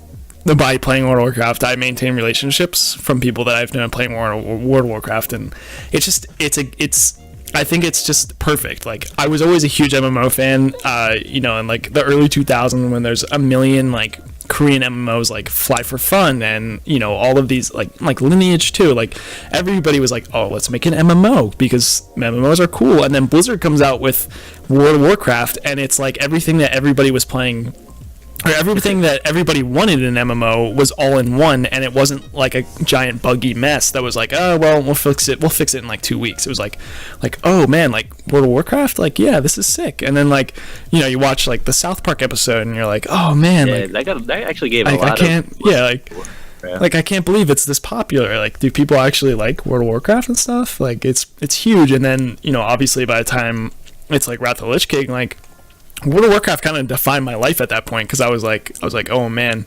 Speaker 1: by playing World of Warcraft. I maintain relationships from people that I've known playing World of Warcraft, and I think it's just perfect. Like, I was always a huge MMO fan, in like the early 2000s when there's a million like Korean MMOs like Fly for Fun and all of these like Lineage 2. Like, everybody was like, oh, let's make an MMO because MMOs are cool. And then Blizzard comes out with World of Warcraft, and it's like everything that everybody was playing, or everything that everybody wanted in an MMO was all in one, and it wasn't like a giant buggy mess that was like, oh well, we'll fix it in like 2 weeks. It was like oh man, like World of Warcraft, like yeah, this is sick. And then like you watch like the South Park episode and you're like, oh man,
Speaker 3: that actually gave
Speaker 1: like,
Speaker 3: a lot
Speaker 1: like I can't believe it's this popular. Like, do people actually like World of Warcraft and stuff? Like, it's huge. And then obviously by the time it's like Wrath of the Lich King, like World of Warcraft kind of defined my life at that point, because I was like, oh man,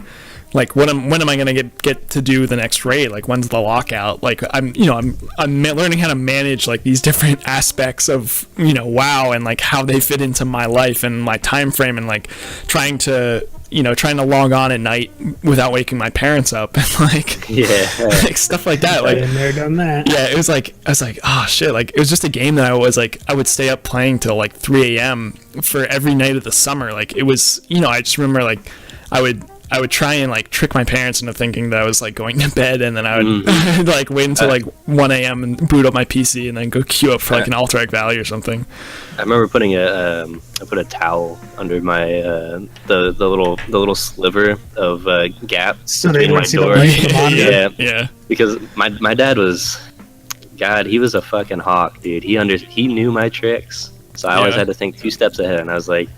Speaker 1: like when am I gonna get to do the next raid? Like, when's the lockout? Like, I'm learning how to manage like these different aspects of WoW and like how they fit into my life and my time frame, and like trying to log on at night without waking my parents up and like like stuff like that. Like,
Speaker 2: been there, done that.
Speaker 1: Yeah, it was like, I was like, oh shit, like it was just a game that I would stay up playing till like 3 a.m. for every night of the summer. Like, it was, I just remember like I would try and like trick my parents into thinking that I was like going to bed, and then I would like wait until like 1 a.m. and boot up my PC and then go queue up for like an Alterac Valley or something.
Speaker 3: I remember putting I put a towel under my the little sliver of gap
Speaker 2: So they
Speaker 3: between my
Speaker 2: wouldn't see the
Speaker 3: door.
Speaker 2: light from the monitor?
Speaker 3: Yeah, because my dad was, God, he was a fucking hawk, dude. He knew my tricks, so I always had to think 2 steps ahead, and I was like,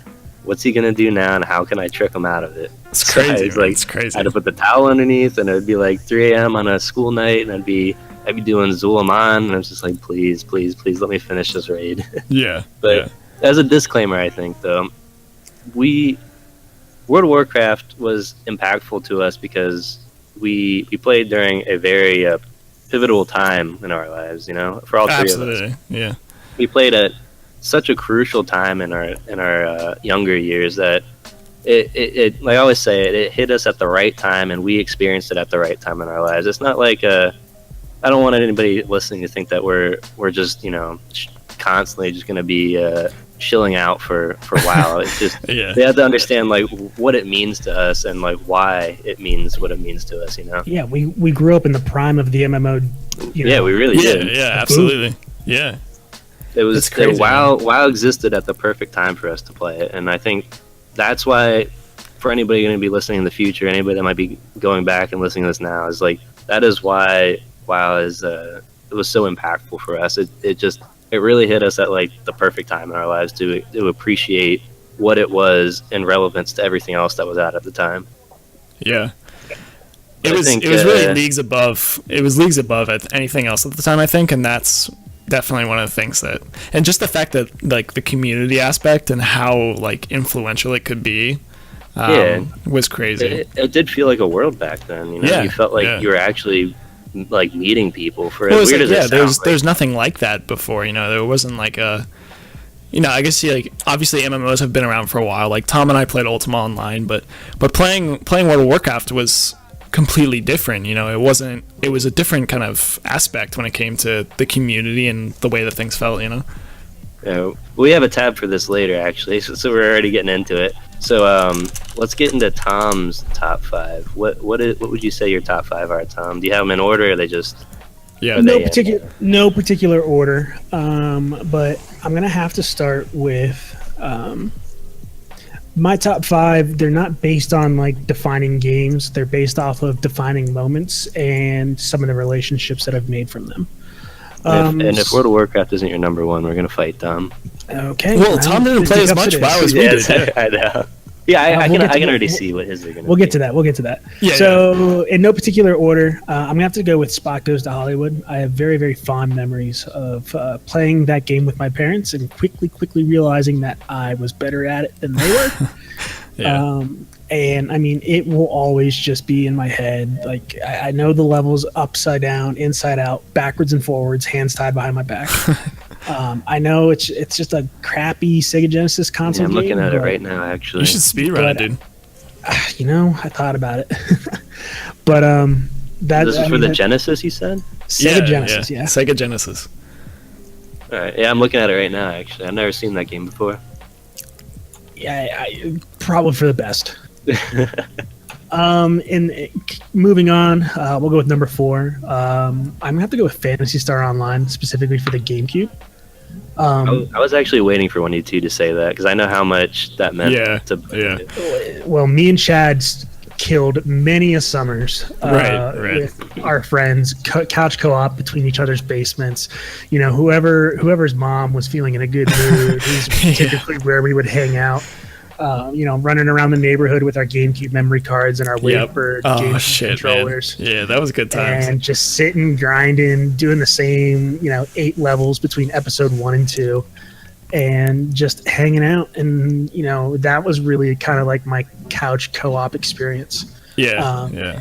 Speaker 3: what's he gonna do now, and how can I trick him out of it?
Speaker 1: It's crazy.
Speaker 3: It's
Speaker 1: crazy.
Speaker 3: I had to put the towel underneath, and it'd be like 3 a.m. on a school night, and I'd be doing Zulaman, and I was just like, please let me finish this raid.
Speaker 1: Yeah.
Speaker 3: But as a disclaimer, I think though, World of Warcraft was impactful to us because we played during a very pivotal time in our lives. For all 3 of us.
Speaker 1: Yeah.
Speaker 3: We played at such a crucial time in our younger years that it like I always say, it hit us at the right time, and we experienced it at the right time in our lives. It's not like I don't want anybody listening to think that we're just constantly just going to be chilling out for a while. It's just they have to understand like what it means to us and like why it means what it means to us.
Speaker 2: Yeah, we grew up in the prime of the MMO.
Speaker 3: Yeah, we really did.
Speaker 1: Yeah, absolutely. Yeah.
Speaker 3: It was
Speaker 1: crazy,
Speaker 3: WoW existed at the perfect time for us to play it, and I think that's why, for anybody going to be listening in the future, anybody that might be going back and listening to this now, is like, that is why WoW is it was so impactful for us. It really hit us at like the perfect time in our lives to appreciate what it was in relevance to everything else that was out at the time.
Speaker 1: Yeah. It was really leagues above. It was leagues above at anything else at the time, I think, and that's definitely one of the things that, and just the fact that like the community aspect and how like influential it could be was crazy.
Speaker 3: It did feel like a world back then. You know,
Speaker 1: Yeah,
Speaker 3: you felt like
Speaker 1: yeah.
Speaker 3: you were actually like meeting people. For
Speaker 1: Well, it
Speaker 3: as
Speaker 1: was
Speaker 3: weird
Speaker 1: like,
Speaker 3: as it
Speaker 1: there's
Speaker 3: sounds, like,
Speaker 1: there's nothing like that before. You know, there wasn't like a, you know, I guess like obviously MMOs have been around for a while. Like Tom and I played Ultima Online, but playing World of Warcraft was completely different. You know, it was a different kind of aspect when it came to the community and the way that things felt. You know.
Speaker 3: we have a tab for this later, actually, so we're already getting into it. So let's get into Tom's top 5. What would you say your top 5 are, Tom? Do you have them in order, or are they just...
Speaker 1: Yeah.
Speaker 2: No particular order, but I'm gonna have to start with my top 5. They're not based on like defining games. They're based off of defining moments and some of the relationships that I've made from them.
Speaker 3: And if World of Warcraft isn't your number 1, we're gonna fight Tom.
Speaker 2: Okay.
Speaker 1: Well, Tom didn't play as much WoW as we did. Yeah.
Speaker 3: I know. Yeah, I can already see what his are going to be.
Speaker 2: We'll get to that.
Speaker 1: Yeah,
Speaker 2: so, in no particular order, I'm going to have to go with Spot Goes to Hollywood. I have very, very fond memories of playing that game with my parents and quickly realizing that I was better at it than they were.
Speaker 1: Yeah.
Speaker 2: And, I mean, it will always just be in my head. Like, I know the levels upside down, inside out, backwards and forwards, hands tied behind my back. I know it's just a crappy Sega Genesis console
Speaker 3: I'm looking
Speaker 2: game,
Speaker 3: at it
Speaker 2: but,
Speaker 3: right now, actually.
Speaker 1: You should speedrun it, dude.
Speaker 2: you know, I thought about it. But that
Speaker 3: This is for the Genesis, you said?
Speaker 2: Sega Genesis, yeah.
Speaker 1: Sega Genesis.
Speaker 3: All right. Yeah, I'm looking at it right now, actually. I've never seen that game before.
Speaker 2: Yeah, probably for the best. Moving on, we'll go with number 4. I'm gonna have to go with Phantasy Star Online, specifically for the GameCube.
Speaker 3: I was actually waiting for one of you two to say that, because I know how much that meant.
Speaker 2: Well, me and Chad killed many a summers
Speaker 1: Right.
Speaker 2: with our friends, couch co-op between each other's basements. You know, whoever's mom was feeling in a good mood, is typically where we would hang out. You know, running around the neighborhood with our GameCube memory cards and our Wavebird GameCube controllers.
Speaker 1: Man. Yeah, that was good times.
Speaker 2: And just sitting, grinding, doing the same, 8 levels between episode 1 and 2, and just hanging out. And, that was really kind of like my couch co-op experience.
Speaker 1: Yeah.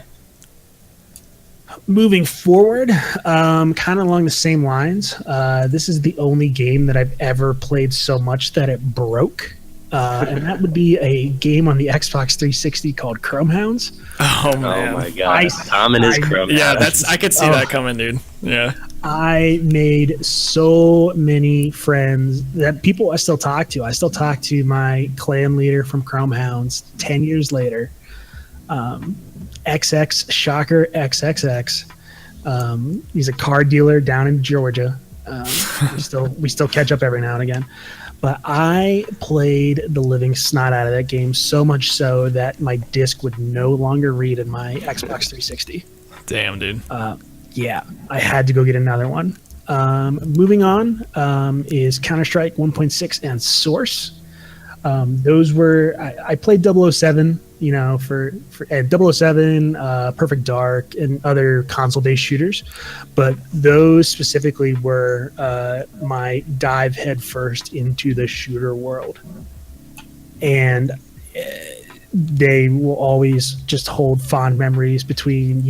Speaker 2: Moving forward, kind of along the same lines, this is the only game that I've ever played so much that it broke. And that would be a game on the Xbox 360 called Chrome Hounds.
Speaker 1: Oh man!
Speaker 3: Oh my god! Tom and his Chrome Hounds.
Speaker 1: Yeah, I could see that coming, dude. Yeah.
Speaker 2: I made so many friends that people I still talk to. I still talk to my clan leader from Chrome Hounds 10 years later. XX Shocker XXX. He's a car dealer down in Georgia. We still catch up every now and again. But I played the living snot out of that game, so much so that my disc would no longer read in my Xbox 360.
Speaker 1: Damn, dude.
Speaker 2: Yeah, I had to go get another one. Moving on is Counter-Strike 1.6 and Source. Those were I played 007, for 007, Perfect Dark, and other console-based shooters, but those specifically were my dive headfirst into the shooter world, and they will always just hold fond memories between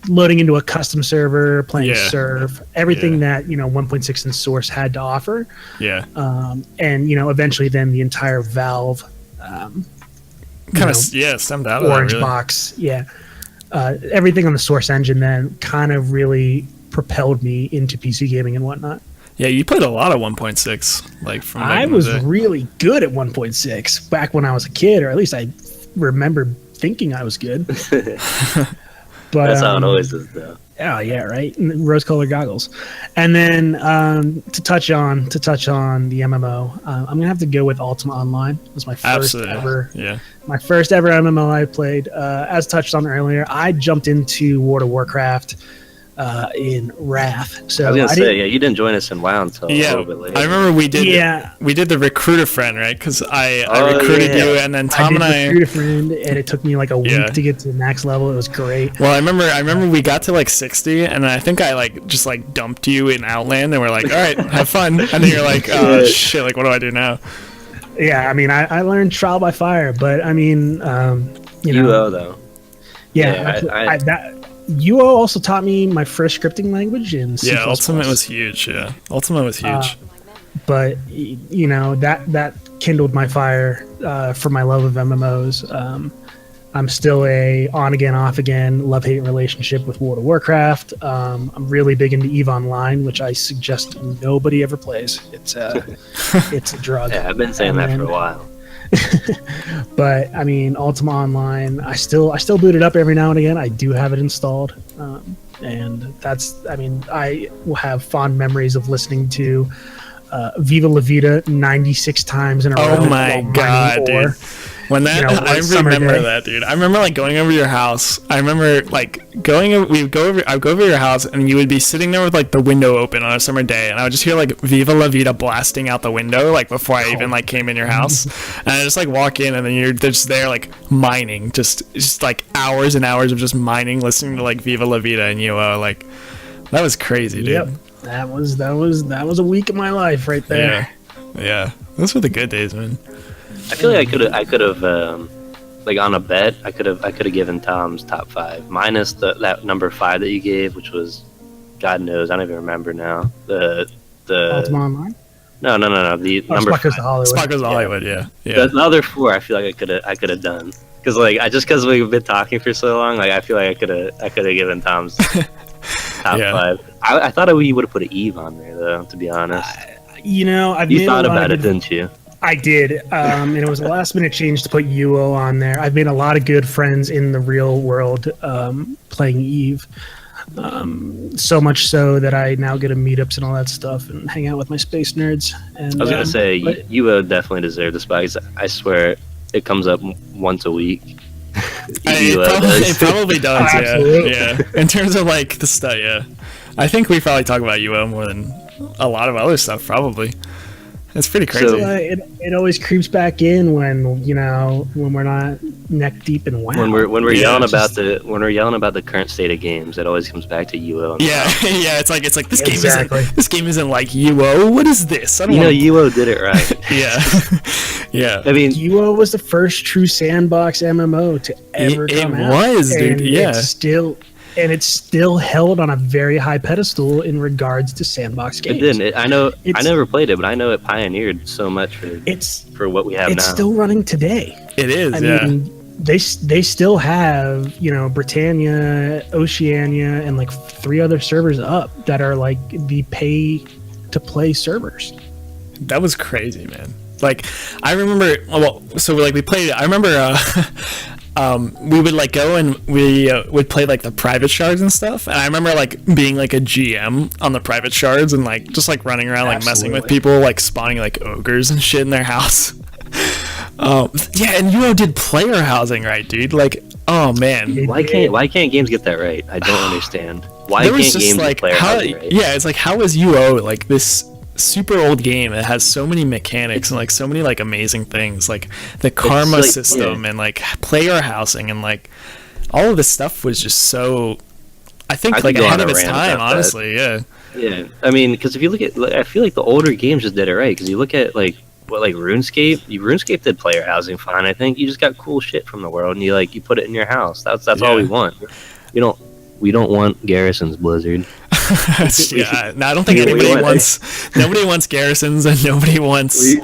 Speaker 2: loading into a custom server, playing Surf, everything that 1.6 and Source had to offer.
Speaker 1: Yeah.
Speaker 2: And eventually then the entire Valve
Speaker 1: stemmed out of
Speaker 2: Orange
Speaker 1: that, really.
Speaker 2: Box, everything on the Source engine then kind of really propelled me into PC gaming and whatnot.
Speaker 1: Yeah, you played a lot of 1.6.
Speaker 2: I was really good at 1.6 back when I was a kid, or at least I remember thinking I was good. But
Speaker 3: that's how it always is, though.
Speaker 2: Oh yeah, right. Rose-colored goggles. And then to touch on the MMO, I'm gonna have to go with Ultima Online. It was my first ever.
Speaker 1: Yeah.
Speaker 2: My first ever MMO I played. As touched on earlier, I jumped into World of Warcraft in Wrath. So
Speaker 3: I was gonna say, you didn't join us in WoW until a little bit later.
Speaker 1: I remember we did the recruiter friend, right? Because I recruited you, and then Tom and I
Speaker 2: recruited a friend, and it took me like a week to get to the max level. It was great.
Speaker 1: Well, I remember we got to like 60, and I think I just dumped you in Outland, and we're like, all right, have fun, and then you're like, oh shit, what do I do now?
Speaker 2: Yeah, I mean, I learned trial by fire, but I mean, you know,
Speaker 3: UO though.
Speaker 2: yeah,
Speaker 3: Yeah, I-
Speaker 2: that UO also taught me my first scripting language in C++.
Speaker 1: Yeah, Ultimate was huge. Yeah, Ultimate was huge.
Speaker 2: But you know, that kindled my fire for my love of MMOs. I'm still a on again, off again, love hate relationship with World of Warcraft. I'm really big into EVE Online, which I suggest nobody ever plays. It's a drug.
Speaker 3: yeah, I've been saying
Speaker 2: And
Speaker 3: that for
Speaker 2: then-
Speaker 3: a while.
Speaker 2: But I mean, Ultima Online, I still boot it up every now and again. I do have it installed, and that's. I mean, I will have fond memories of listening to Viva La Vida 96 times in a row.
Speaker 1: Oh my
Speaker 2: while
Speaker 1: god,
Speaker 2: mining ore.
Speaker 1: dude! When that,
Speaker 2: you know,
Speaker 1: I
Speaker 2: one summer
Speaker 1: remember
Speaker 2: day.
Speaker 1: that, dude. I remember like going over to your house. I remember like going. I'd go over to your house, and you would be sitting there with like the window open on a summer day, and I would just hear like "Viva La Vida" blasting out the window, like before I even like came in your house, and I just like walk in, and then you're just there like mining, just like hours and hours of just mining, listening to like "Viva La Vida" and UO. Like that was crazy, dude.
Speaker 2: Yep, that was a week of my life right there.
Speaker 1: Yeah, those were the good days, man.
Speaker 3: I feel like I could have like on a bet, I could have given Tom's top 5 minus that number 5 that you gave, which was God knows, I don't even remember now. The
Speaker 2: Ultima Online.
Speaker 3: no, the
Speaker 2: Oh,
Speaker 3: number
Speaker 2: Spot Goes
Speaker 3: 5.
Speaker 2: to Hollywood.
Speaker 1: Spot Goes to Hollywood, yeah.
Speaker 3: The other 4, I feel like I could have done because like because we've been talking for so long, like I feel like I could have given Tom's top
Speaker 1: Yeah.
Speaker 3: 5. I thought we would have put an Eve on there though. To be honest,
Speaker 2: You know, I've
Speaker 3: you
Speaker 2: made
Speaker 3: thought
Speaker 2: a lot
Speaker 3: about
Speaker 2: of
Speaker 3: it,
Speaker 2: good
Speaker 3: didn't you?
Speaker 2: I did, and it was a last minute change to put UO on there. I've made a lot of good friends in the real world playing Eve, so much so that I now get to meetups and all that stuff and hang out with my space nerds. And
Speaker 3: I was gonna say
Speaker 2: but-
Speaker 3: you would definitely deserve the spot. 'Cause I swear it comes up once a week.
Speaker 1: It
Speaker 3: UO
Speaker 1: probably,
Speaker 3: does.
Speaker 1: it probably does,
Speaker 2: Oh,
Speaker 1: yeah.
Speaker 2: absolutely.
Speaker 1: Yeah. In terms of like the stuff, yeah. I think we probably talk about UO more than a lot of other stuff, probably. It's pretty crazy.
Speaker 3: So-
Speaker 2: it always creeps back in when we're not neck deep in WoW.
Speaker 3: when we're
Speaker 1: Yeah,
Speaker 3: yelling
Speaker 1: just-
Speaker 3: about the current state of games, it always comes back to UO.
Speaker 1: yeah, yeah. It's like this
Speaker 2: Exactly.
Speaker 1: game isn't like UO. What is this? I don't
Speaker 3: You know,
Speaker 1: know.
Speaker 3: UO did it right.
Speaker 1: Yeah, yeah.
Speaker 3: I mean,
Speaker 2: UO was the first true sandbox MMO to ever
Speaker 1: It
Speaker 2: come out.
Speaker 1: was, dude,
Speaker 2: And
Speaker 1: yeah.
Speaker 2: it's still held on a very high pedestal in regards to sandbox games.
Speaker 3: it didn't. I know. I
Speaker 2: It's-
Speaker 3: never played it, but I know it pioneered so much
Speaker 2: It's
Speaker 3: for what we have
Speaker 2: it's
Speaker 3: now.
Speaker 2: still running today.
Speaker 1: It is.
Speaker 2: I
Speaker 1: Yeah.
Speaker 2: mean, they still have Britannia, Oceania, and like 3 other servers up that are like the pay to play servers.
Speaker 1: That was crazy, man. Like, I remember. Well, so like we played. I remember. We would like go and we would play like the private shards and stuff. And I remember like being like a GM on the private shards and like just like running around like messing with
Speaker 2: Absolutely.
Speaker 1: people, like spawning like ogres and shit in their house. Yeah, and UO did player housing, right, dude? Like, oh man.
Speaker 3: Why can't games get that right? I don't understand. Why
Speaker 1: There was
Speaker 3: can't
Speaker 1: just
Speaker 3: games
Speaker 1: like
Speaker 3: get player
Speaker 1: how,
Speaker 3: housing right?
Speaker 1: yeah, it's like how is UO like this super old game that has so many mechanics and like so many like amazing things, like the karma
Speaker 3: like-
Speaker 1: system
Speaker 3: yeah.
Speaker 1: and like player housing and like all of this stuff was just so, I think
Speaker 3: I
Speaker 1: like
Speaker 3: could go
Speaker 1: ahead
Speaker 3: on
Speaker 1: of
Speaker 3: a
Speaker 1: its
Speaker 3: rant
Speaker 1: time,
Speaker 3: about that.
Speaker 1: honestly. Yeah,
Speaker 3: Yeah, I mean, because if you look at, I feel like the older games just did it right. Because you look at like RuneScape. RuneScape did player housing fine. I think you just got cool shit from the world, and you put it in your house. That's all we
Speaker 1: Yeah.
Speaker 3: want. We don't want garrisons, Blizzard.
Speaker 1: yeah. No, I don't think
Speaker 3: We
Speaker 1: anybody
Speaker 3: want-
Speaker 1: nobody wants garrisons and nobody wants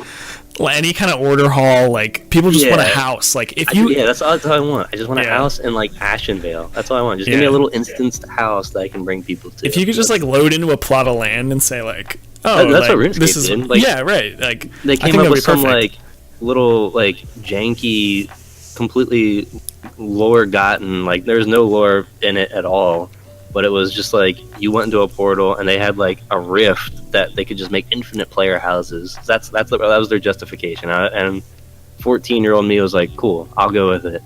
Speaker 1: any kind of order hall. Like people just want a
Speaker 3: Yeah.
Speaker 1: house. Like if you,
Speaker 3: Yeah, that's all I want. I just want a
Speaker 1: Yeah.
Speaker 3: house in like Ashenvale. That's all I want. Just give me
Speaker 1: Yeah.
Speaker 3: a little instanced house that I can bring people to.
Speaker 1: if you could just like load into a plot of land and say like, oh,
Speaker 3: That's
Speaker 1: like,
Speaker 3: what RuneScape
Speaker 1: this is
Speaker 3: did. Like,
Speaker 1: yeah, right. Like
Speaker 3: they
Speaker 1: I
Speaker 3: came
Speaker 1: think
Speaker 3: up
Speaker 1: that'd
Speaker 3: with
Speaker 1: be
Speaker 3: some
Speaker 1: perfect.
Speaker 3: like little like janky, completely lore gotten. Like there's no lore in it at all. But it was just like you went into a portal and they had like a rift that they could just make infinite player houses. That was their justification. And 14-year-old me was like, cool, I'll go with it.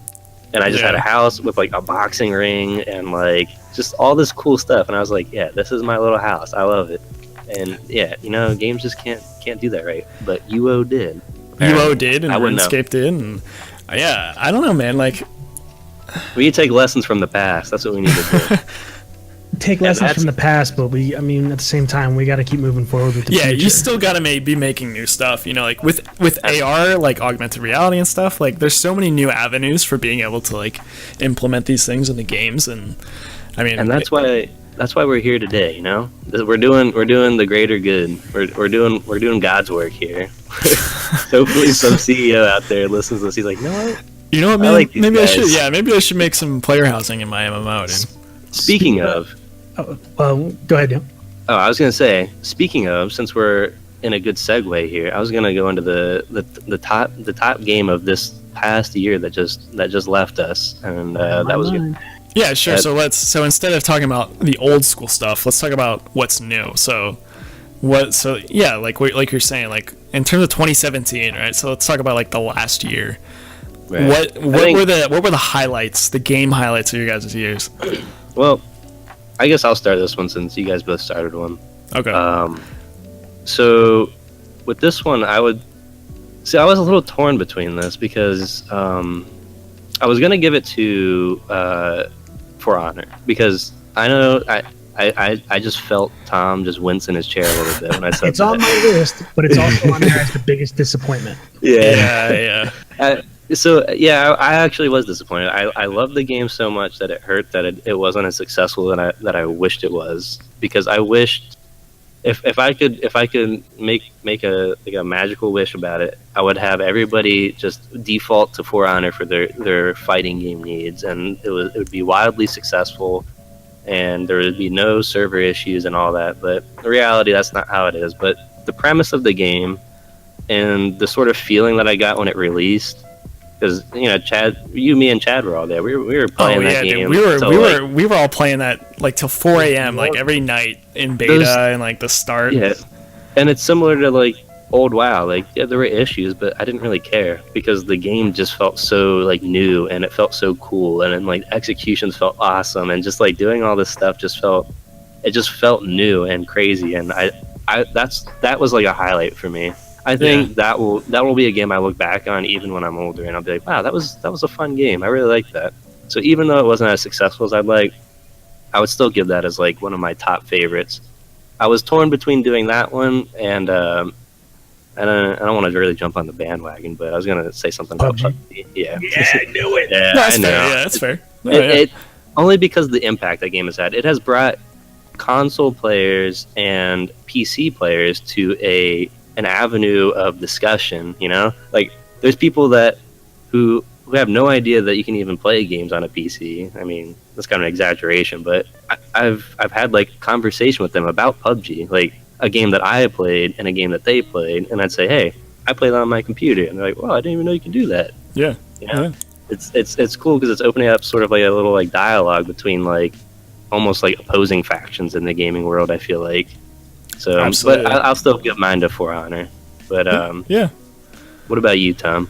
Speaker 3: And I just had
Speaker 1: Yeah.
Speaker 3: a house with like a boxing ring and like just all this cool stuff. And I was like, yeah, this is my little house. I love it. And yeah, games just can't do that right. But UO did.
Speaker 1: UO did and
Speaker 3: I wouldn't know.
Speaker 1: RuneScape did, and yeah, I don't know, man. Like
Speaker 3: We need to take lessons from the past. That's what we need to do.
Speaker 2: take lessons from the past, but I mean, at the same time, we got to keep moving forward with the
Speaker 1: Yeah,
Speaker 2: future.
Speaker 1: you still gotta be making new stuff. You know, like with AR, like augmented reality and stuff. Like, there's so many new avenues for being able to like implement these things in the games, and I mean,
Speaker 3: And that's why we're here today. You know, we're doing the greater good. We're doing God's work here. Hopefully, some CEO out there listens to this. He's like, you know what?
Speaker 1: You know what, man?
Speaker 3: like these
Speaker 1: maybe
Speaker 3: guys.
Speaker 1: I should. Yeah, maybe I should make some player housing in my MMO. Dude.
Speaker 3: Speaking of,
Speaker 2: Go ahead, Neil.
Speaker 3: I was gonna say, speaking of, since we're in a good segue here, I was gonna go into the top game of this past year that just left us, and that was good.
Speaker 1: Yeah, sure. So instead of talking about the old school stuff, let's talk about what's new. So yeah, like you're saying, like in terms of 2017, right? So let's talk about like the last year.
Speaker 3: Right.
Speaker 1: What were the highlights, the game highlights of your guys' years?
Speaker 3: Well, I guess I'll start this one since you guys both started one.
Speaker 1: Okay.
Speaker 3: So with this one, I was a little torn between this because I was gonna give it to For Honor because I know I just felt Tom just wince in his chair a little bit when I said
Speaker 2: It's on my list, but it's also on there as the biggest disappointment.
Speaker 1: Yeah.
Speaker 3: I actually was disappointed. I loved the game so much that it hurt that it wasn't as successful that I wished it was, because I wished if I could make a magical wish about it, I would have everybody just default to For Honor for their fighting game needs, and it would be wildly successful, and there would be no server issues and all that. But in reality, that's not how it is. But the premise of the game and the sort of feeling that I got when it released, because Chad, me and Chad were all there. We were playing that game.
Speaker 1: Dude, we were all playing that like till 4 a.m. like every night in beta and like the start.
Speaker 3: Yeah, and it's similar to like old WoW. Like, yeah, there were issues, but I didn't really care because the game just felt so like new, and it felt so cool, and then like executions felt awesome, and just like doing all this stuff just felt new and crazy, and that was like a highlight for me. I think that will be a game I look back on even when I'm older, and I'll be like, wow, that was a fun game. I really liked that. So even though it wasn't as successful as I'd like, I would still give that as like one of my top favorites. I was torn between doing that one and I don't want to really jump on the bandwagon, but I was gonna say something about PUBG. Yeah,
Speaker 2: I knew it.
Speaker 3: Yeah,
Speaker 1: That's
Speaker 3: I know.
Speaker 1: fair. Yeah, that's fair.
Speaker 3: It only because of the impact that game has had. It has brought console players and PC players to an avenue of discussion. Like there's people who have no idea that you can even play games on a PC. I mean, that's kind of an exaggeration, but I've had like conversation with them about PUBG, like a game that I played and a game that they played, and I'd say, hey, I played on my computer, and they're like, well, I didn't even know you could do that.
Speaker 1: Yeah.
Speaker 3: It's cool because it's opening up sort of like a little like dialogue between like almost like opposing factions in the gaming world, I feel like. So,
Speaker 1: absolutely.
Speaker 3: But I'll still give mine to For Honor. But
Speaker 1: yeah.
Speaker 3: What about you, Tom?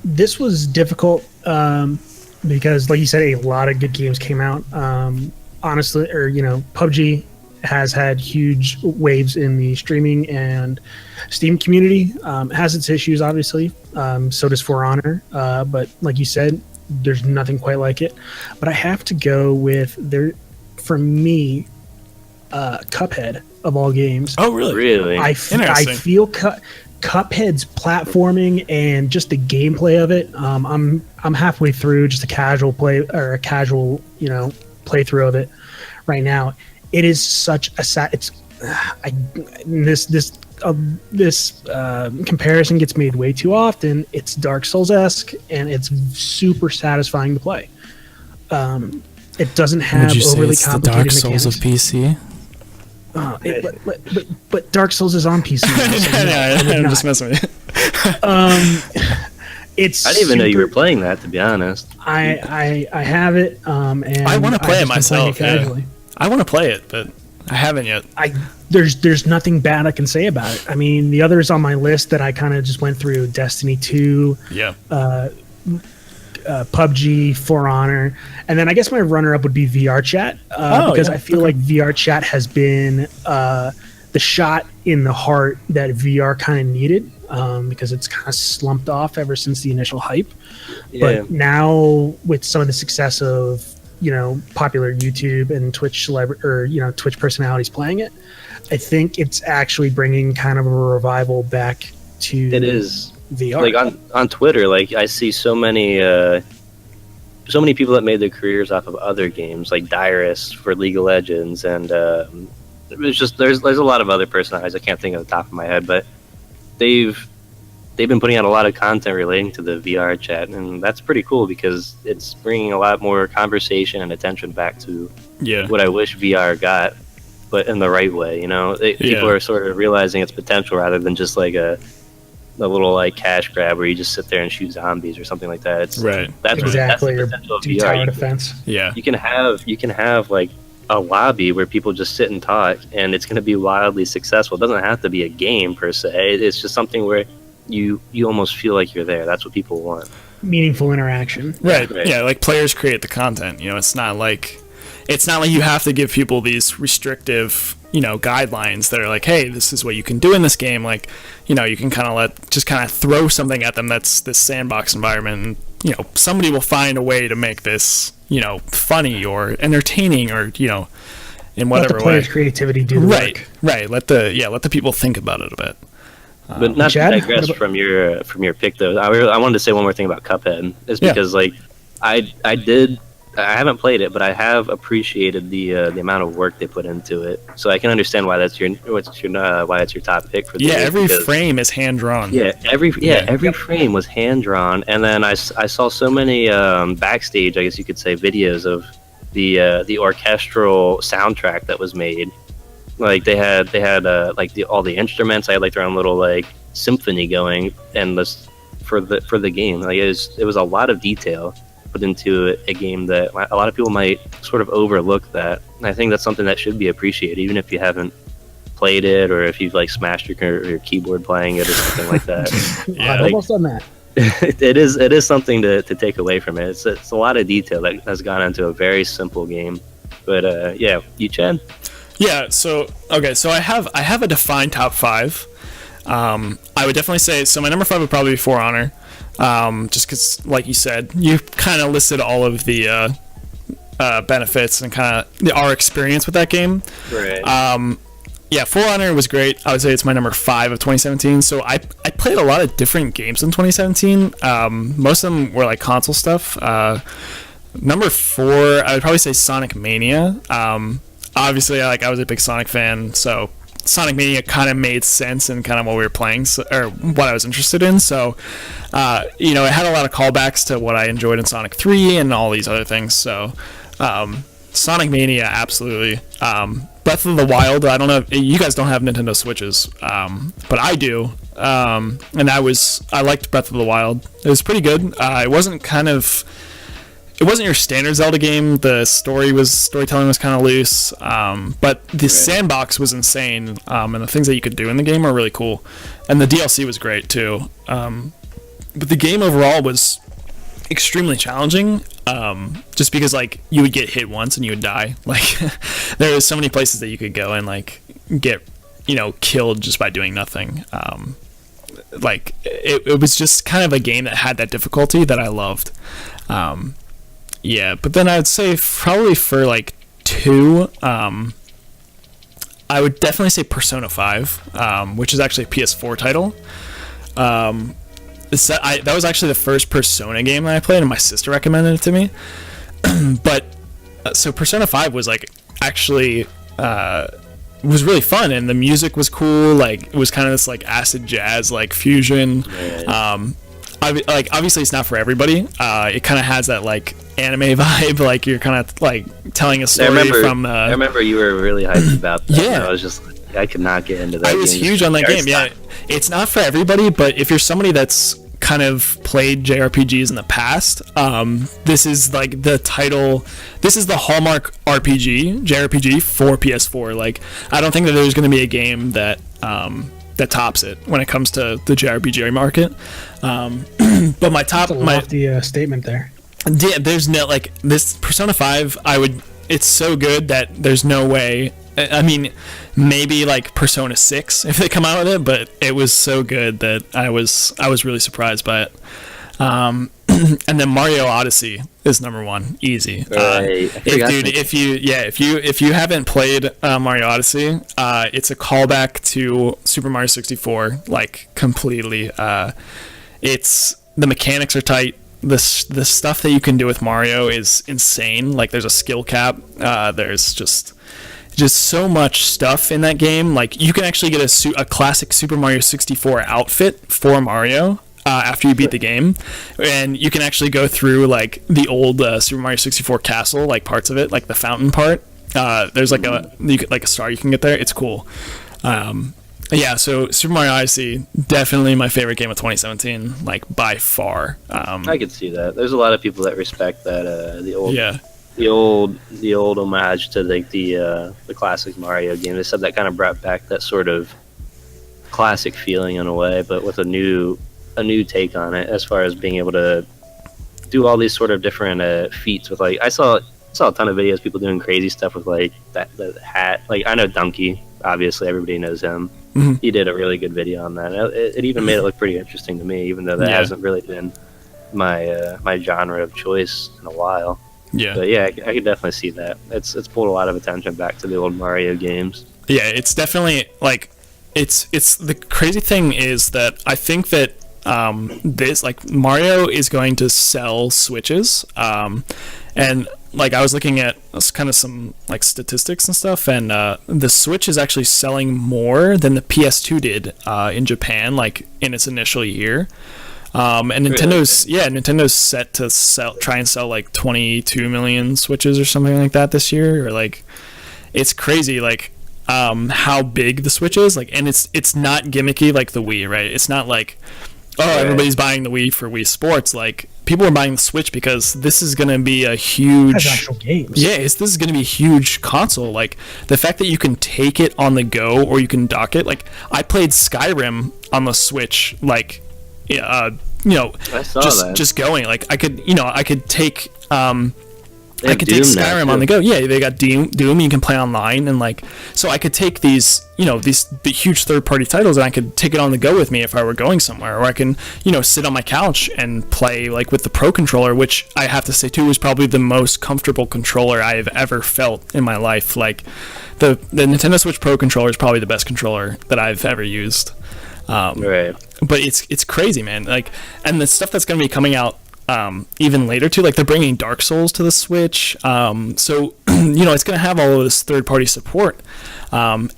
Speaker 2: This was difficult because, like you said, a lot of good games came out. Honestly, PUBG has had huge waves in the streaming and Steam community. Has its issues, obviously. So does For Honor. But like you said, there's nothing quite like it. But I have to go with for me, Cuphead of all games.
Speaker 1: Oh, really?
Speaker 3: Really?
Speaker 2: I feel Cuphead's platforming and just the gameplay of it. I'm halfway through just a casual playthrough of it right now. It is such a this comparison gets made way too often. It's Dark Souls-esque and it's super satisfying to play. It doesn't have overly complicated
Speaker 1: the Dark Souls
Speaker 2: mechanics.
Speaker 1: of PC?
Speaker 2: But Dark Souls is on PC.
Speaker 1: I'm just messing with you.
Speaker 2: It's
Speaker 3: I didn't even know you were playing that, to be honest.
Speaker 2: I have it, and
Speaker 1: I want to play it myself.
Speaker 2: Casually.
Speaker 1: I want to play it, but I haven't yet.
Speaker 2: There's nothing bad I can say about it. I mean, the others on my list that I kind of just went through: Destiny 2, PUBG, For Honor, and then I guess my runner-up would be VR Chat because I feel like VR Chat has been the shot in the heart that VR kind of needed because it's kind of slumped off ever since the initial hype. Yeah. But now with some of the success of popular YouTube and Twitch Twitch personalities playing it. I think it's actually bringing kind of a revival back to
Speaker 3: It is.
Speaker 2: VR.
Speaker 3: Like on Twitter, like I see so many people that made their careers off of other games, like Dyrus for League of Legends, and it's just there's a lot of other personalities I can't think of the top of my head, but they've been putting out a lot of content relating to the VR chat, and that's pretty cool because it's bringing a lot more conversation and attention back to what I wish VR got, but in the right way. People are sort of realizing its potential rather than just like a little like cash grab where you just sit there and shoot zombies or something like that. That's
Speaker 2: exactly
Speaker 3: the
Speaker 2: your
Speaker 3: potential of
Speaker 2: do
Speaker 3: VR.
Speaker 2: tower defense.
Speaker 3: You can have like a lobby where people just sit and talk, and it's going to be wildly successful. It doesn't have to be a game per se. It's just something where you almost feel like you're there. That's what people want.
Speaker 2: Meaningful interaction.
Speaker 1: Right. Yeah, like players create the content. It's not like you have to give people these restrictive, guidelines that are like, hey, this is what you can do in this game. Like, you can kind of throw something at them that's this sandbox environment, and somebody will find a way to make this, funny or entertaining or, in whatever
Speaker 2: Let the players'
Speaker 1: way.
Speaker 2: creativity do the work.
Speaker 1: Right. Let the people think about it a bit.
Speaker 3: But not
Speaker 2: Chad,
Speaker 3: to digress from your pick though. I wanted to say one more thing about Cuphead. Is because like I haven't played it, but I have appreciated the amount of work they put into it. So I can understand why that's why it's your top pick for the year,
Speaker 1: every frame is hand drawn.
Speaker 3: Every frame was hand drawn, and then I saw so many backstage, I guess you could say, videos of the orchestral soundtrack that was made. Like they had like all the instruments. I had like their own little like symphony going, and for the game. Like it was a lot of detail put into a game that a lot of people might sort of overlook that. And I think that's something that should be appreciated, even if you haven't played it or if you've like smashed your keyboard playing it or something like that.
Speaker 2: I've almost done that.
Speaker 3: It is something to take away from it. It's a lot of detail that has gone into a very simple game. But you, Chad?
Speaker 1: Yeah, so I have a defined top 5. I would definitely say, so my number 5 would probably be For Honor, just because, like you said, you kind of listed all of the benefits and kind of our experience with that game.
Speaker 3: Right.
Speaker 1: For Honor was great. I would say it's my number 5 of 2017. So I played a lot of different games in 2017. Most of them were like console stuff. Number 4, I would probably say Sonic Mania. Obviously, I was a big Sonic fan, so Sonic Mania kind of made sense in kind of what we were playing, or what I was interested in. So, it had a lot of callbacks to what I enjoyed in Sonic 3 and all these other things. So, Sonic Mania, absolutely. Breath of the Wild, I don't know, you guys don't have Nintendo Switches, but I do. And I liked Breath of the Wild. It was pretty good. It wasn't your standard Zelda game. The storytelling was kind of loose, but the sandbox was insane, and the things that you could do in the game are really cool, and the DLC was great too. But the game overall was extremely challenging, just because like you would get hit once and you would die. Like there was so many places that you could go and like get killed just by doing nothing. Like it was just kind of a game that had that difficulty that I loved. But then I would say probably for like 2, I would definitely say Persona 5, which is actually a PS4 title. That was actually the first Persona game that I played, and my sister recommended it to me. But so Persona 5 was like actually was really fun, and the music was cool. Like it was kind of this like acid jazz like fusion. Obviously it's not for everybody. It kind of has that like anime vibe, like you're kind of like telling a story
Speaker 3: I remember you were really hyped about that.
Speaker 1: Yeah,
Speaker 3: I was just I could not get into that.
Speaker 1: I was huge on that game. Yeah, it's not for everybody, but if you're somebody that's kind of played JRPGs in the past, this is like the title. This is the Hallmark JRPG for PS4. Like I don't think that there's going to be a game that tops it when it comes to the JRPG market. But my top,
Speaker 2: that's a lofty statement there.
Speaker 1: Yeah, there's no like this Persona 5. It's so good that there's no way. I mean, maybe like Persona 6 if they come out with it, but it was so good that I was really surprised by it. and then Mario Odyssey is number one, easy.
Speaker 3: Right.
Speaker 1: If you haven't played Mario Odyssey, it's a callback to Super Mario 64, like completely. It's the mechanics are tight. The stuff that you can do with Mario is insane. Like there's a skill cap. There's just so much stuff in that game. Like you can actually get a classic Super Mario 64 outfit for Mario after you beat the game, and you can actually go through like the old Super Mario 64 castle, like parts of it, like the fountain part. There's like a star you can get there. It's cool. Yeah, so Super Mario Odyssey, definitely my favorite game of 2017, like by far.
Speaker 3: I could see that. There's a lot of people that respect that
Speaker 1: Yeah.
Speaker 3: the old homage to like the classic Mario game. They said that kind of brought back that sort of classic feeling in a way, but with a new take on it, as far as being able to do all these sort of different feats with, like, I saw a ton of videos, people doing crazy stuff with like the hat. Like I know Donkey, obviously everybody knows him.
Speaker 1: Mm-hmm.
Speaker 3: He did a really good video on that. It even made it look pretty interesting to me, even though that hasn't really been my genre of choice in a while.
Speaker 1: Yeah.
Speaker 3: But yeah, I could definitely see that. It's pulled a lot of attention back to the old Mario games.
Speaker 1: Yeah, it's definitely like it's the crazy thing is that I think that this, like, Mario is going to sell Switches, and like I was looking at kind of some like statistics and stuff, and the Switch is actually selling more than the PS2 did in Japan, like in its initial year. And Nintendo's set to try and sell like 22 million Switches or something like that this year, or like it's crazy, like how big the Switch is, like, and it's not gimmicky like the Wii, right? It's not like, oh, everybody's buying the Wii for Wii Sports. Like, people are buying the Switch because this is going to be a huge...
Speaker 2: Has actual games.
Speaker 1: Yeah, this is going to be a huge console. Like, the fact that you can take it on the go or you can dock it. Like, I played Skyrim on the Switch, like,
Speaker 3: I saw that.
Speaker 1: just going. Like, I could take...
Speaker 3: They
Speaker 1: I
Speaker 3: have
Speaker 1: could
Speaker 3: Doom
Speaker 1: take
Speaker 3: now,
Speaker 1: Skyrim
Speaker 3: too.
Speaker 1: on the go. Yeah, they got Doom. You can play online, and like, so I could take these big, huge third-party titles, and I could take it on the go with me if I were going somewhere, or I can, sit on my couch and play like with the Pro Controller, which I have to say too is probably the most comfortable controller I have ever felt in my life. Like, the Nintendo Switch Pro Controller is probably the best controller that I've ever used.
Speaker 3: Right.
Speaker 1: But it's crazy, man. Like, and the stuff that's going to be coming out even later too, like they're bringing Dark Souls to the Switch, so it's going to have all of this third-party support, and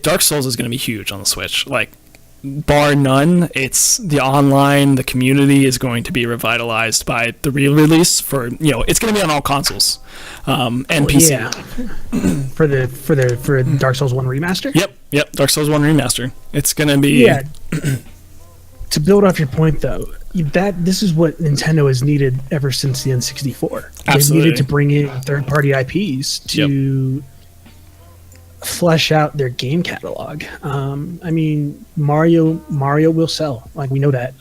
Speaker 1: Dark Souls is going to be huge on the Switch, like bar none. It's the online, the community is going to be revitalized by the re-release for it's going to be on all consoles, and PC.
Speaker 2: Yeah. for Dark Souls 1 remaster.
Speaker 1: Yep, Dark Souls 1 remaster. It's going to be
Speaker 2: To build off your point, though, this is what Nintendo has needed ever since the N64.
Speaker 1: Absolutely.
Speaker 2: They needed to bring in third-party IPs to flesh out their game catalog. I mean, Mario will sell. Like, we know that.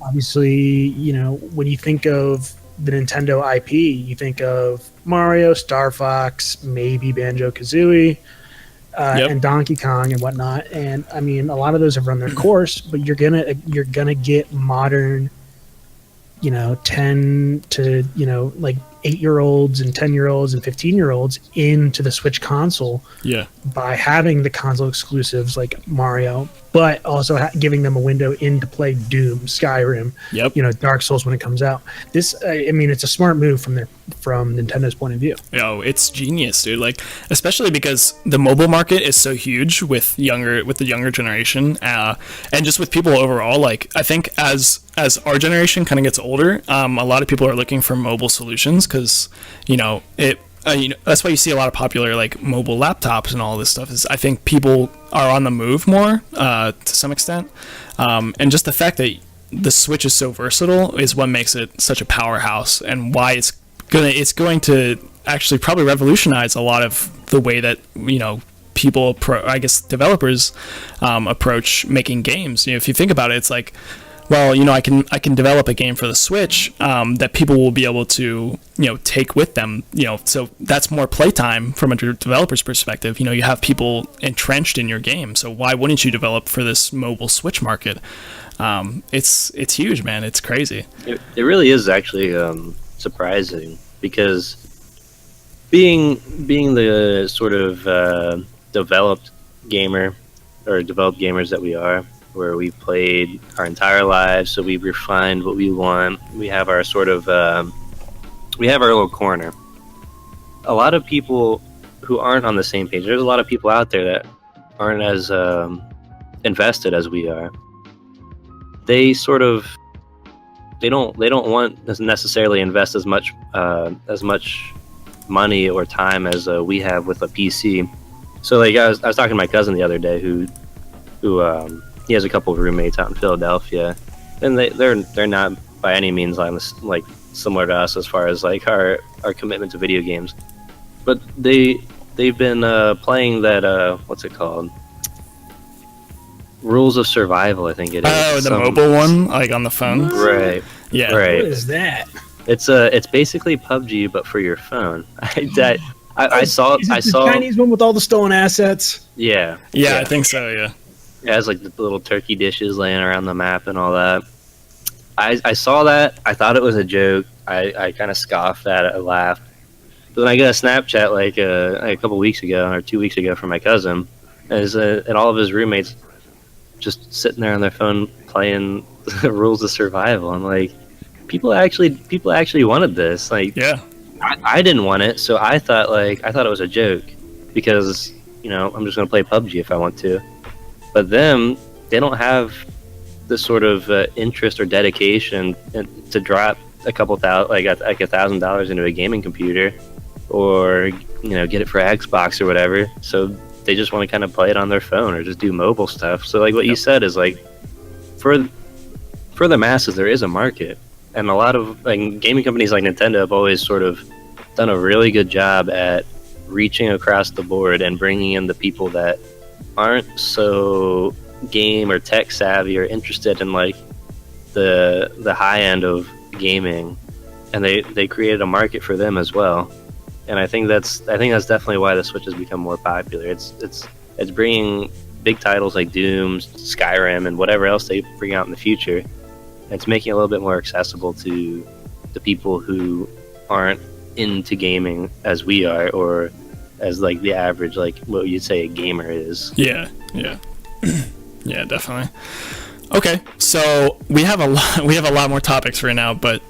Speaker 2: Obviously, when you think of the Nintendo IP, you think of Mario, Star Fox, maybe Banjo-Kazooie, and Donkey Kong and whatnot. And I mean, a lot of those have run their course, but you're gonna get modern, 10 to like 8-year-olds and 10-year-olds and 15-year-olds into the Switch console.
Speaker 1: Yeah. By
Speaker 2: having the console exclusives like Mario, but also giving them a window in to play Doom, Skyrim, Dark Souls when it comes out. This, I mean, it's a smart move from Nintendo's point of view.
Speaker 1: It's genius, dude. Like, especially because the mobile market is so huge with the younger generation, and just with people overall. Like, I think as our generation kind of gets older, a lot of people are looking for mobile solutions because that's why you see a lot of popular like mobile laptops and all this stuff. Is I think people are on the move more to some extent, and just the fact that the Switch is so versatile is what makes it such a powerhouse, and why it's going to actually probably revolutionize a lot of the way that people, developers approach making games. If you think about it, it's like, well, I can develop a game for the Switch that people will be able to take with them. So that's more playtime from a developer's perspective. You have people entrenched in your game. So why wouldn't you develop for this mobile Switch market? It's huge, man. It's crazy.
Speaker 3: It really is actually surprising because being the sort of developed gamer or developed gamers that we are, where we've played our entire lives, so we've refined what we want. We have our sort of we have our little corner. A lot of people who aren't on the same page. There's a lot of people out there that aren't as invested as we are. They sort of they don't want to necessarily invest as much money or time as we have with a PC. So like I was talking to my cousin the other day who he has a couple of roommates out in Philadelphia, and they're not by any means like similar to us as far as like our commitment to video games, but they've been playing that what's it called? Rules of Survival, I think it is.
Speaker 1: Oh, the mobile one, like on the phone.
Speaker 3: Right.
Speaker 1: Yeah.
Speaker 3: Right.
Speaker 2: What is that?
Speaker 3: It's basically PUBG but for your phone. I saw
Speaker 2: the Chinese one with all the stolen assets.
Speaker 3: Yeah.
Speaker 1: Yeah, I think so. Yeah.
Speaker 3: It has like the little turkey dishes laying around the map and all that. I saw that. I thought it was a joke. I kind of scoffed at it. I laughed. But then I got a Snapchat like a couple weeks ago or 2 weeks ago from my cousin, and all of his roommates just sitting there on their phone playing Rules of Survival. I'm like, people actually wanted this. Like,
Speaker 1: Yeah.
Speaker 3: I didn't want it, so I thought it was a joke because I'm just gonna play PUBG if I want to. But them, they don't have the sort of interest or dedication to drop a couple thousand, like $1,000 into a gaming computer, or get it for Xbox or whatever. So they just want to kind of play it on their phone or just do mobile stuff. So like what you said is like, for the masses, there is a market, and a lot of like gaming companies like Nintendo have always sort of done a really good job at reaching across the board and bringing in the people that aren't so game or tech savvy or interested in like the high end of gaming, and they created a market for them as well. And I think that's definitely why the Switch has become more popular. It's bringing big titles like Doom, Skyrim, and whatever else they bring out in the future. It's making it a little bit more accessible to the people who aren't into gaming as we are, or as like the average, like what you'd say a gamer is.
Speaker 1: Yeah. Yeah, definitely. Okay, so we have a lot more topics right now, but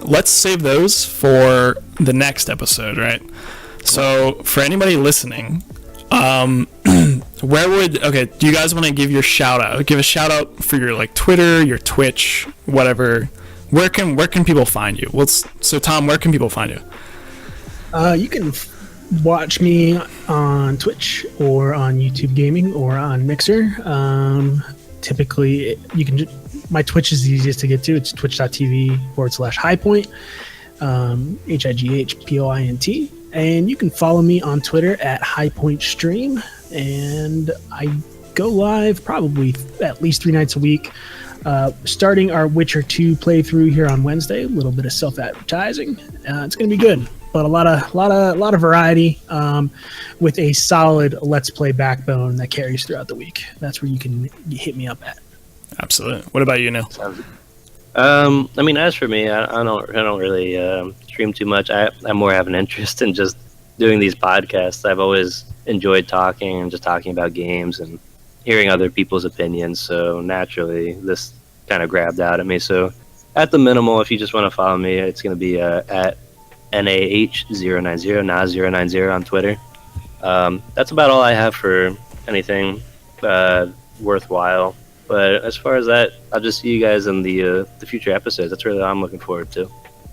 Speaker 1: let's save those for the next episode, right? So for anybody listening, do you guys want to give your shout out? Give a shout out for your like Twitter, your Twitch, whatever. Where can people find you? So Tom, where can people find you?
Speaker 2: You can watch me on Twitch or on YouTube Gaming or on Mixer. Typically, you can. My Twitch is the easiest to get to. It's twitch.tv/highpoint, HIGHPOINT. And you can follow me on Twitter at highpointstream. And I go live probably at least 3 nights a week. Starting our Witcher 2 playthrough here on Wednesday. A little bit of self-advertising. It's going to be good, but a lot of variety, with a solid Let's Play backbone that carries throughout the week. That's where you can hit me up at.
Speaker 1: Absolutely. What about you, Neil?
Speaker 3: I mean, as for me, I don't really stream too much. I more have an interest in just doing these podcasts. I've always enjoyed talking and just talking about games and hearing other people's opinions. So naturally, this kind of grabbed out at me. So at the minimal, if you just want to follow me, it's going to be at NAH090, Nas090 on Twitter. That's about all I have for anything worthwhile. But as far as that, I'll just see you guys in the future episodes. That's really all I'm looking forward to.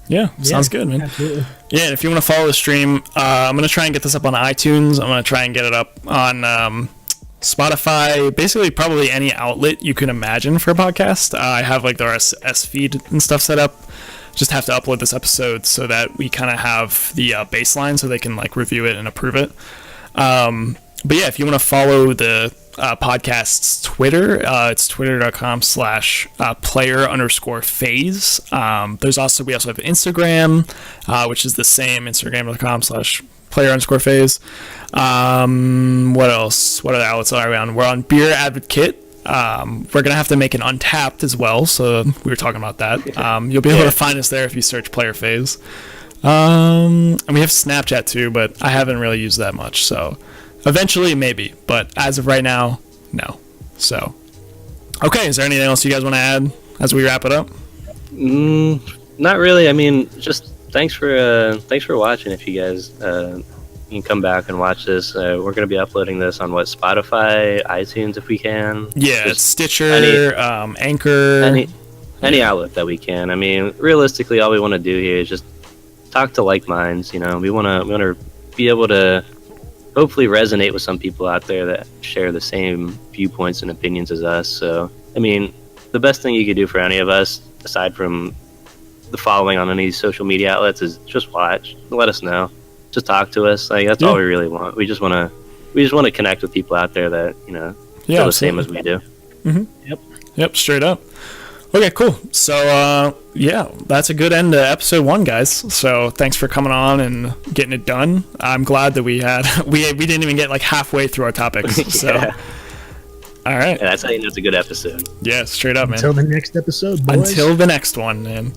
Speaker 1: Yeah, sounds good, man.
Speaker 2: Absolutely.
Speaker 1: Yeah, and if you want to follow the stream, I'm going to try and get this up on iTunes. I'm going to try and get it up on Spotify, basically probably any outlet you can imagine for a podcast. I have like the RSS feed and stuff set up. Just have to upload this episode so that we kind of have the baseline so they can like review it and approve it. But yeah, if you want to follow the podcast's Twitter, it's twitter.com/player_phase. We also have Instagram, which is the same, instagram.com/player_phase. What else? What other outlets are we on? We're on Beer Advocate, We're gonna have to make an Untapped as well, so we were talking about that. You'll be able to find us there if you search Player Phase. And we have Snapchat too, but I haven't really used that much. So eventually, maybe, but as of right now, no. So, okay, is there anything else you guys want to add as we wrap it up?
Speaker 3: Not really. I mean, just thanks for watching. If you guys you can come back and watch this. We're going to be uploading this on Spotify, iTunes if we can.
Speaker 1: Yeah,
Speaker 3: Just
Speaker 1: Stitcher, Anchor.
Speaker 3: any outlet that we can. I mean, realistically, all we want to do here is just talk to like minds. You know, we want to be able to hopefully resonate with some people out there that share the same viewpoints and opinions as us. So, I mean, the best thing you could do for any of us, aside from the following on any social media outlets, is just watch. Let us know. Just talk to us. Like, that's all we really want. We just want to connect with people out there that, you know, feel the same as we do.
Speaker 1: Yep, straight up. Okay, cool. So, yeah, that's a good end to episode 1, guys. So, thanks for coming on and getting it done. I'm glad that we didn't even get like halfway through our topics. So, all right.
Speaker 3: Yeah, that's how you know it's a good episode.
Speaker 1: Yeah, straight up, man.
Speaker 2: Until the next episode, boys.
Speaker 1: Until the next one, man.